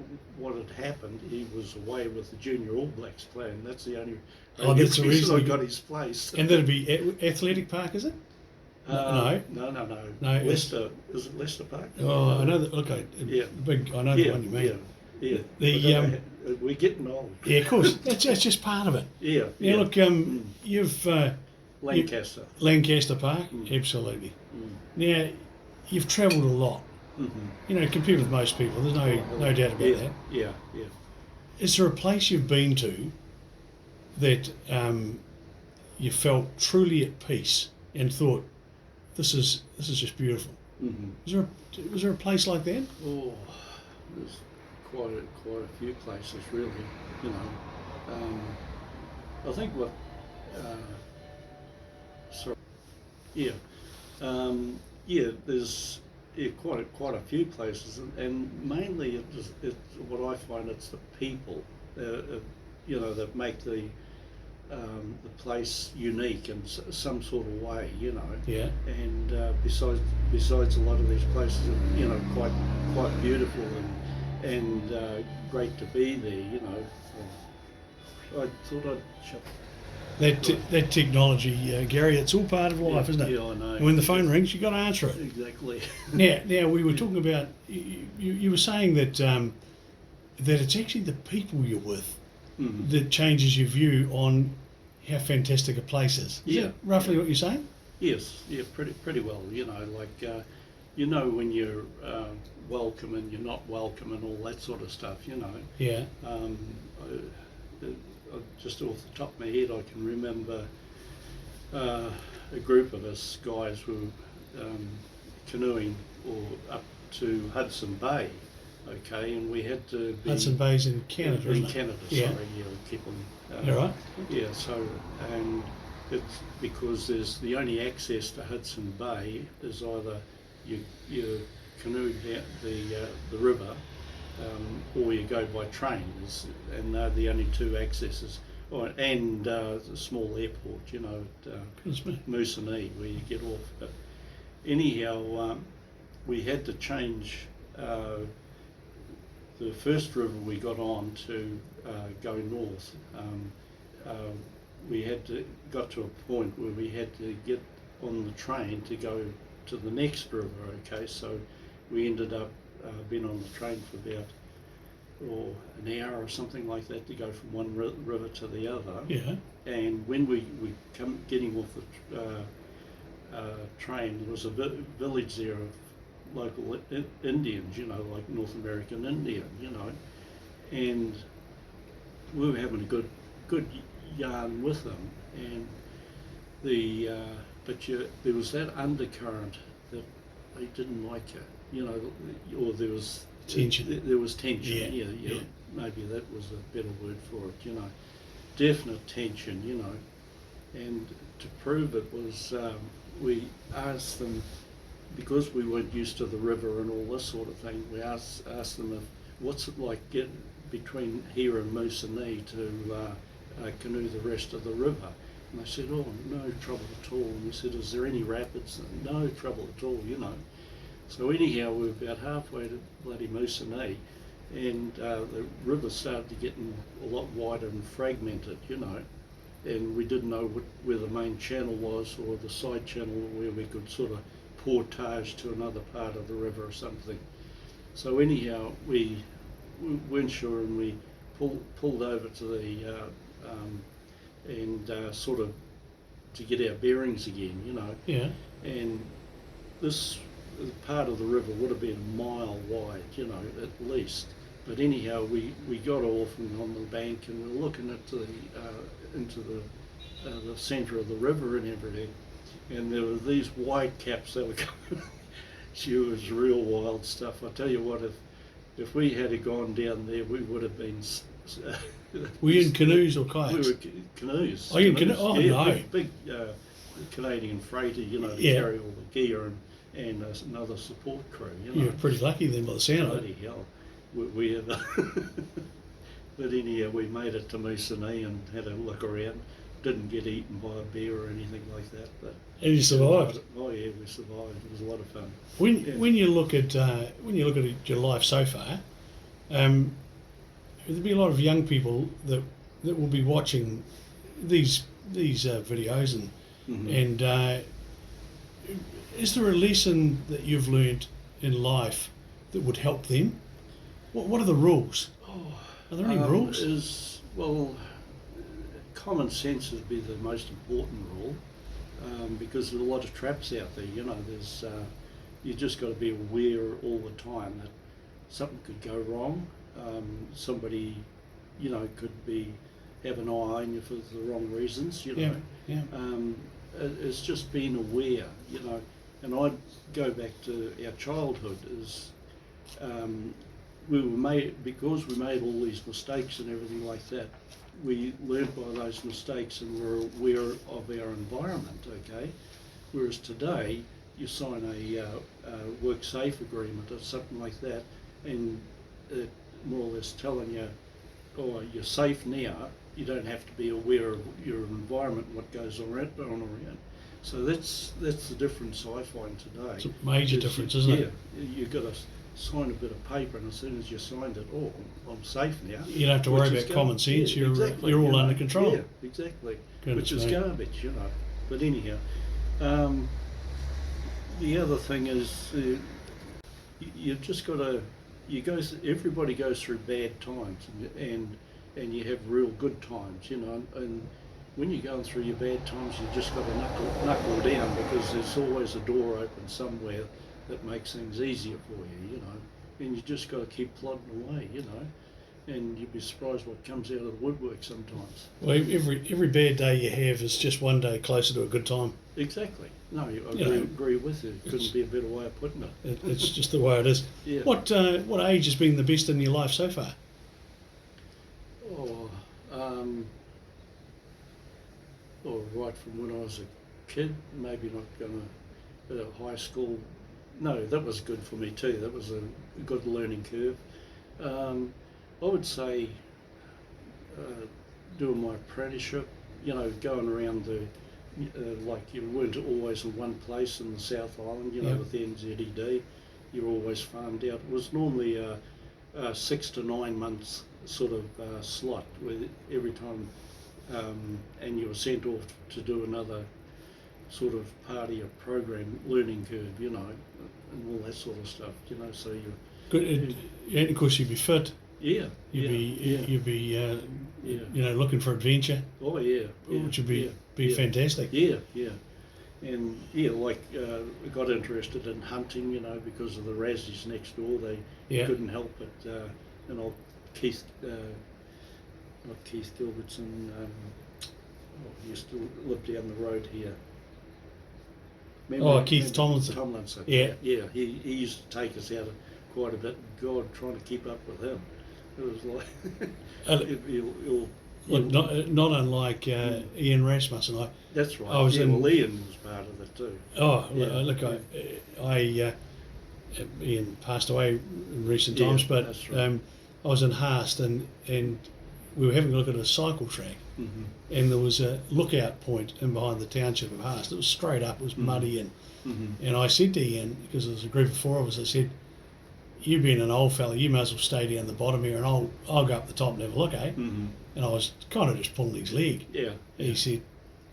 had happened, he was away with the Junior All Blacks playing. That's the only that's the reason I got his place. And that'd be Athletic Park, is it? No. No. Leicester. Is it Leicester Park? Oh, I know that. Okay, Yeah. Big. I know the one you mean. Yeah. We're getting old. Yeah, of course. that's just part of it. Yeah. Yeah. Look, you've Lancaster Park, absolutely. Now, you've travelled a lot. Mm-hmm. Compared with most people, there's no doubt about that. Yeah. Is there a place you've been to that you felt truly at peace and thought, this is just beautiful? Mm-hmm. Was there a place like that? Oh, there's quite a few places really. I think what. There's quite a few places, and mainly it's what I find, it's the people, that make the place unique in some sort of way, Yeah. And besides a lot of these places are quite beautiful and great to be there, I thought I'd shut. That technology, Gary, it's all part of life, isn't it? Yeah, I know. And when the phone rings, you've got to answer it. Exactly. Now we were talking about, you were saying that that it's actually the people you're with that changes your view on how fantastic a place is. Is that roughly what you're saying? Yes, pretty well. When you're welcome and you're not welcome and all that sort of stuff. Yeah. Just off the top of my head, I can remember a group of us guys were canoeing up to Hudson Bay, okay, and we had to be... Hudson Bay's in Canada, isn't it? Canada, yeah. Sorry, keep on... You're right. Yeah, so, and it's because there's the only access to Hudson Bay is either you canoe down the river, or you go by train, and they're the only two accesses. And a small airport, at Moosonee, where you get off. But anyhow, we had to change the first river we got on to go north. We got to a point where we had to get on the train to go to the next river. Okay, so we ended up being on the train for about an hour or something like that to go from one river to the other. Yeah. And when we come getting off the train, there was a village there of local Indians, like North American Indian, and we were having a good yarn with them, and there was that undercurrent that they didn't like it, or there was tension. There was tension. Yeah. Maybe that was a better word for it. Definite tension. And to prove it was we asked them, because we weren't used to the river and all this sort of thing. We asked them what's it like between here and Moosonee to canoe the rest of the river. And they said, oh, no trouble at all. And we said, is there any rapids? No trouble at all. So anyhow, we were about halfway to bloody Moosonee, and the river started to get a lot wider and fragmented, and we didn't know where the main channel was or the side channel where we could sort of portage to another part of the river or something. So anyhow, we weren't sure, and we pulled over to the sort of to get our bearings again, Yeah. And this part of the river would have been a mile wide, at least. But anyhow, we got off and on the bank, and we're looking at into the centre of the river and everything. And there were these white caps that were coming. It was real wild stuff. I tell you what, if we had gone down there, we would have been. Were you in canoes or kayaks? We were canoes. Oh, you in canoes? Oh, yeah, no. Big Canadian freighter, to carry all the gear and another support crew. You were pretty lucky then by the sound of it. Bloody hell. We had But anyhow, we made it to Moosonee and had a look around. Didn't get eaten by a bear or anything like that. But And you survived. oh yeah, we survived. It was a lot of fun. When you look at your life so far, there'll be a lot of young people that will be watching these videos and is there a lesson that you've learned in life that would help them? What are the rules? Are there any rules? Common sense would be the most important rule, because there's a lot of traps out there. You know, there's you just got to be aware all the time that something could go wrong. Somebody, you know, could have an eye on you for the wrong reasons. You know, it's just being aware. You know, and I'd go back to our childhood is. Because we made all these mistakes and everything like that, we learned by those mistakes and were aware of our environment, okay? Whereas today, you sign a work safe agreement or something like that, and it more or less telling you, oh, you're safe now, you don't have to be aware of your environment, what goes on around. So that's the difference I find today. It's a major difference, isn't it? Yeah, you've got to sign a bit of paper, and as soon as you signed it, oh, I'm safe now. You don't have to worry about common sense. Yeah, exactly, you're all under control. Yeah, exactly. Goodness which is me. garbage, you know. But anyhow, the other thing is you've just got to. Everybody goes through bad times, and you have real good times, you know. And when you're going through your bad times, you just got to knuckle down, because there's always a door open somewhere that makes things easier for you, you know, and you just got to keep plodding away, you know, and you'd be surprised what comes out of the woodwork sometimes. Well, every bad day you have is just one day closer to a good time. Exactly. No, I know, agree with you. Couldn't be a better way of putting it. It's just the way it is. Yeah. What age has been the best in your life so far? Right from when I was a kid, maybe not going to high school. No, that was good for me too. That was a good learning curve. I would say doing my apprenticeship, you know, going around like you weren't always in one place in the South Island, you know, with the NZED, you were always farmed out. It was normally a 6 to 9 months sort of slot, where every time, and you were sent off to do another sort of party or program, learning curve, you know, and all that sort of stuff, you know. So you good, and of course you'd be fit. You'd be you know, looking for adventure. Oh yeah, which would be fantastic. And like I got interested in hunting, you know, because of the Razzies next door. They couldn't help it. And old Keith, not Keith Gilbertson, he used to live down the road here. Keith Tomlinson. Tomlinson. Yeah. He used to take us out quite a bit. God, trying to keep up with him, it was like not unlike Ian Rasmussen. That's right. I was Ian was part of it too. Look, Ian passed away in recent times, but right. I was in Haast and we were having a look at a cycle track, and there was a lookout point in behind the township of Haast. It was straight up, it was muddy, and I said to Ian, because there was a group of 4 of us, I said, you being an old fella, you may as well stay down the bottom here, and I'll go up the top and have a look, eh? And I was kind of just pulling his leg. Yeah. And he said,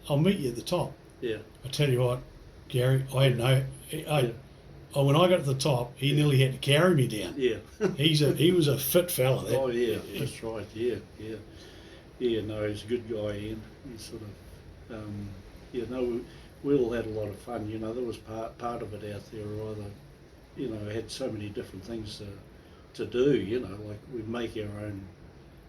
I'll meet you at the top. Yeah. I tell you what, Gary, when I got to the top, he nearly had to carry me down. Yeah. He was a fit fella. Oh yeah, that's right. Yeah. No, he's a good guy, Ian. He's sort of, we all had a lot of fun. You know, there was part of it out there, either, you know, had so many different things to do. You know, like we'd make our own,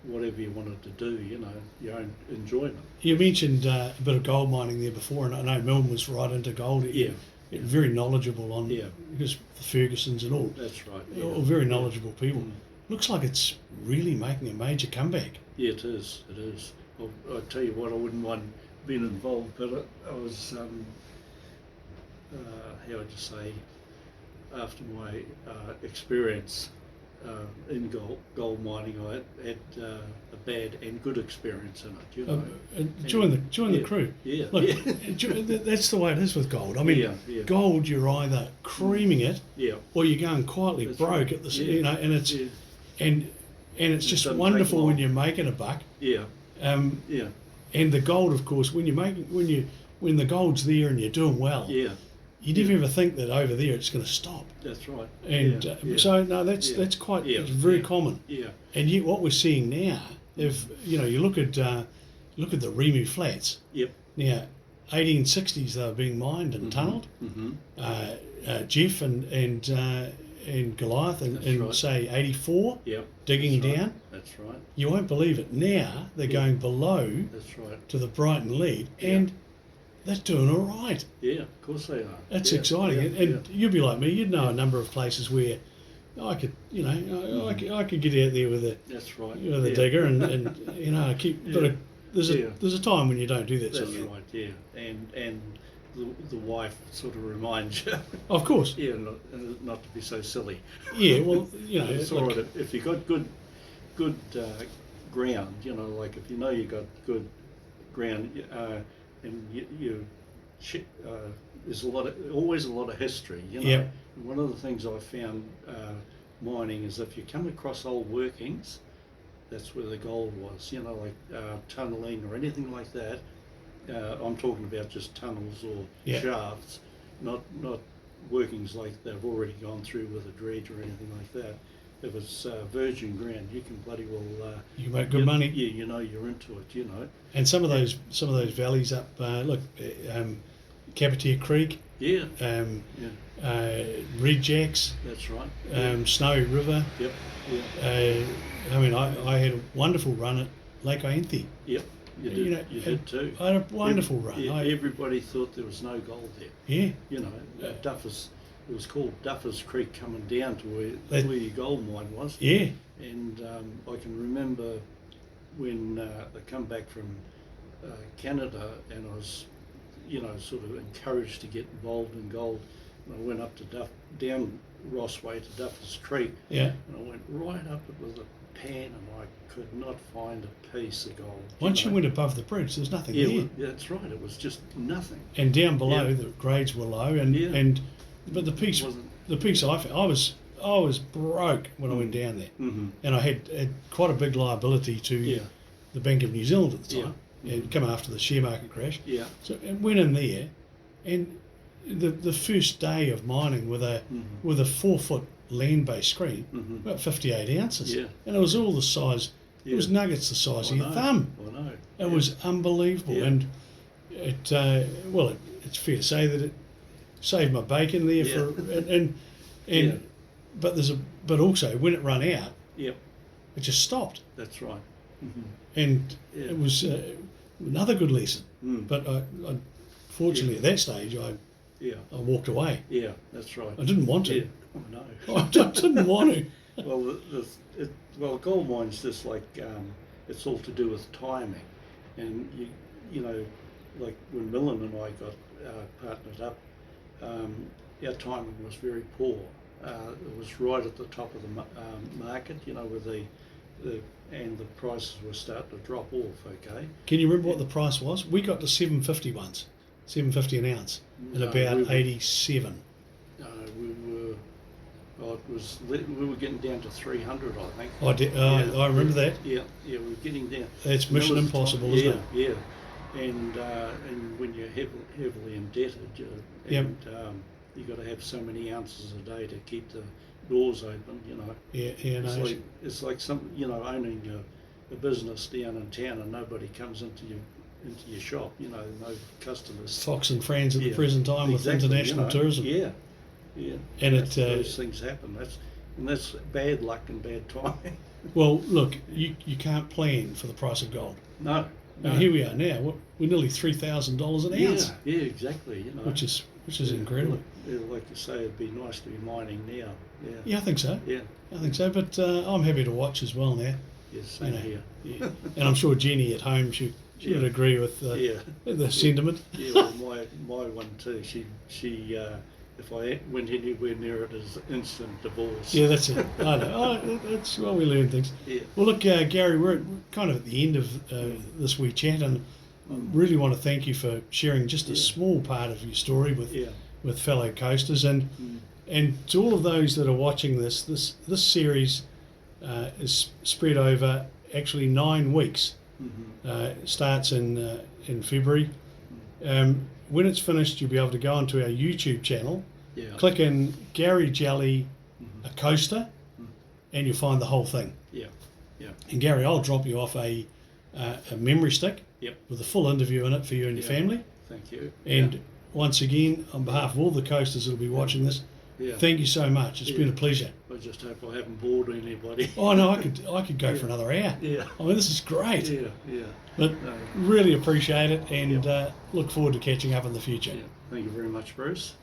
whatever you wanted to do. You know, your own enjoyment. You mentioned a bit of gold mining there before, and I know Milne was right into gold. Yeah. Very knowledgeable on because the Fergusons and all. That's right. Yeah. All very knowledgeable people. Looks like it's really making a major comeback. Yeah, it is. It is. I'll tell you what, I wouldn't mind being involved, but I was, how would you say, after my experience in gold mining, I had a bad and good experience in it, you know. Join the yeah, crew. Yeah, Look, yeah. that's the way it is with gold. I mean, Yeah. gold, you're either creaming it, Yeah. or you're going quietly That's broke right. at the, Yeah. you know, and it's Yeah. and it's just doesn't take wonderful when long. you're making a buck. Yeah. Um, Yeah. and the gold, of course, when the gold's there and you're doing well, Yeah. you never ever think that over there it's going to stop. That's right. And yeah. so no, that's Yeah. that's quite Yeah. it's very Yeah. common. Yeah. And yet, what we're seeing now, if you know, you look at the Remu Flats Yep. now, 1860s they were being mined and tunnelled. Mm-hmm. Jeff and Goliath in right. say 84, Yep. digging That's right. down. That's right. You won't believe it. Now they're going below That's right. to the Brighton lead, Yeah. and they're doing all right. Yeah, of course they are. That's Yeah. exciting. Yeah. And you'd be like me. You'd know a number of places where I could, you know, I could get out there with a That's right. digger and you know keep. Yeah. But there's Yeah. a time when you don't do that That's sort of thing. right. Yeah, and the wife sort of reminds you. Of course. Yeah, not to be so silly. Yeah. Well, you know, It's all right if you got good ground. You know, like if you know you got good ground, and there's always a lot of history. You know, Yep. one of the things I found mining is if you come across old workings, that's where the gold was. You know, like tunnelling or anything like that. I'm talking about just tunnels or Yeah. shafts, not workings like they've already gone through with a dredge or anything like that. If it's virgin ground, you can bloody well. You make good money. Yeah, you know you're into it. You know. And some of those valleys up, Capitia Creek, Yeah. Yeah. Red Jacks, That's right. Snowy River. Yep. Yeah. I mean, I had a wonderful run at Lake Oenthi. Yep. You did. You know, you did too. I had a wonderful run. Everybody thought there was no gold there. Yeah. You know, Duffers. It was called Duffers Creek coming down to where your gold mine was. Yeah. And I can remember when I come back from Canada, and I was, you know, sort of encouraged to get involved in gold. And I went up to down Ross Way to Duffers Creek. Yeah. And I went right up it with a pan, and I could not find a piece of gold. Once you know. went above the bridge, there's nothing Yeah, there. yeah, that's right. It was just nothing. And down below, Yeah. the grades were low, and Yeah. but the piece Wasn't- I found, I was broke when I went down there, Mm-hmm. and I had quite a big liability to Yeah. the Bank of New Zealand at the time, Yeah. and coming after the share market crash. Yeah. So and went in there, and the first day of mining with a 4-foot land-based screen, Mhm. about 58 ounces, Yeah. and it was all the size. It was Yeah. nuggets the size of I your know, thumb. I know. It was unbelievable, Yeah. and it's fair to say that it saved my bacon there Yeah. and Yeah. but also when it ran out, Yep, it just stopped, that's right. Mm-hmm. and Yeah. it was another good lesson. Mm. But fortunately Yeah. at that stage I walked away. Yeah, that's right. I didn't want to. Yeah. Oh, no. I didn't want to. Well, gold mine's just like it's all to do with timing, and you know, like when Millen and I got partnered up, our timing was very poor. It was right at the top of the market, you know, with and the prices were starting to drop off. Okay. Can you remember what the price was? We got to 750 once, 750 an ounce, in No, about we were- 87. We were getting down to 300, I think. I remember that. Yeah, we were getting down. That's And Mission that was Impossible, the isn't time, it? Yeah, and when you're heavily indebted, Yep. you got to have so many ounces a day to keep the doors open. You know, Yeah, no. it's like owning a business down in town and nobody comes into your shop. You know, no customers. Fox and Friends at the Yeah, present time with exactly, international tourism. Yeah. And those things happen. That's bad luck and bad timing. Well, look, you can't plan for the price of gold. No. Now, here we are now. We're nearly $3,000 an ounce, Yeah, exactly. You know, which is incredible. Yeah, like you say, it'd be nice to be mining now. Yeah. Yeah, I think so. Yeah. I think so. But I'm happy to watch as well now. Yes, same here. Yeah. And I'm sure Jenny at home she would agree with Yeah. the sentiment. Yeah, well, my one too. She if I went anywhere near it, is instant divorce. Yeah, that's it. I know. Oh, that's why we learn things. Yeah. Well, look, Gary, we're kind of at the end of this wee chat, and I really want to thank you for sharing just a small part of your story with fellow coasters, and to all of those that are watching this series is spread over actually 9 weeks. It starts in February. When it's finished, you'll be able to go onto our YouTube channel, click in Gary Jellie, a coaster, and you'll find the whole thing. Yeah, yeah. And Gary, I'll drop you off a memory stick Yep. with a full interview in it for you and your family. Thank you. And once again, on behalf of all the coasters that will be watching this, thank you so much. It's been a pleasure. I just hope I haven't bored anybody. Oh no, I could go for another hour. Yeah. I mean, this is great. Yeah, yeah. But really appreciate it, and look forward to catching up in the future. Yeah. Thank you very much, Bruce.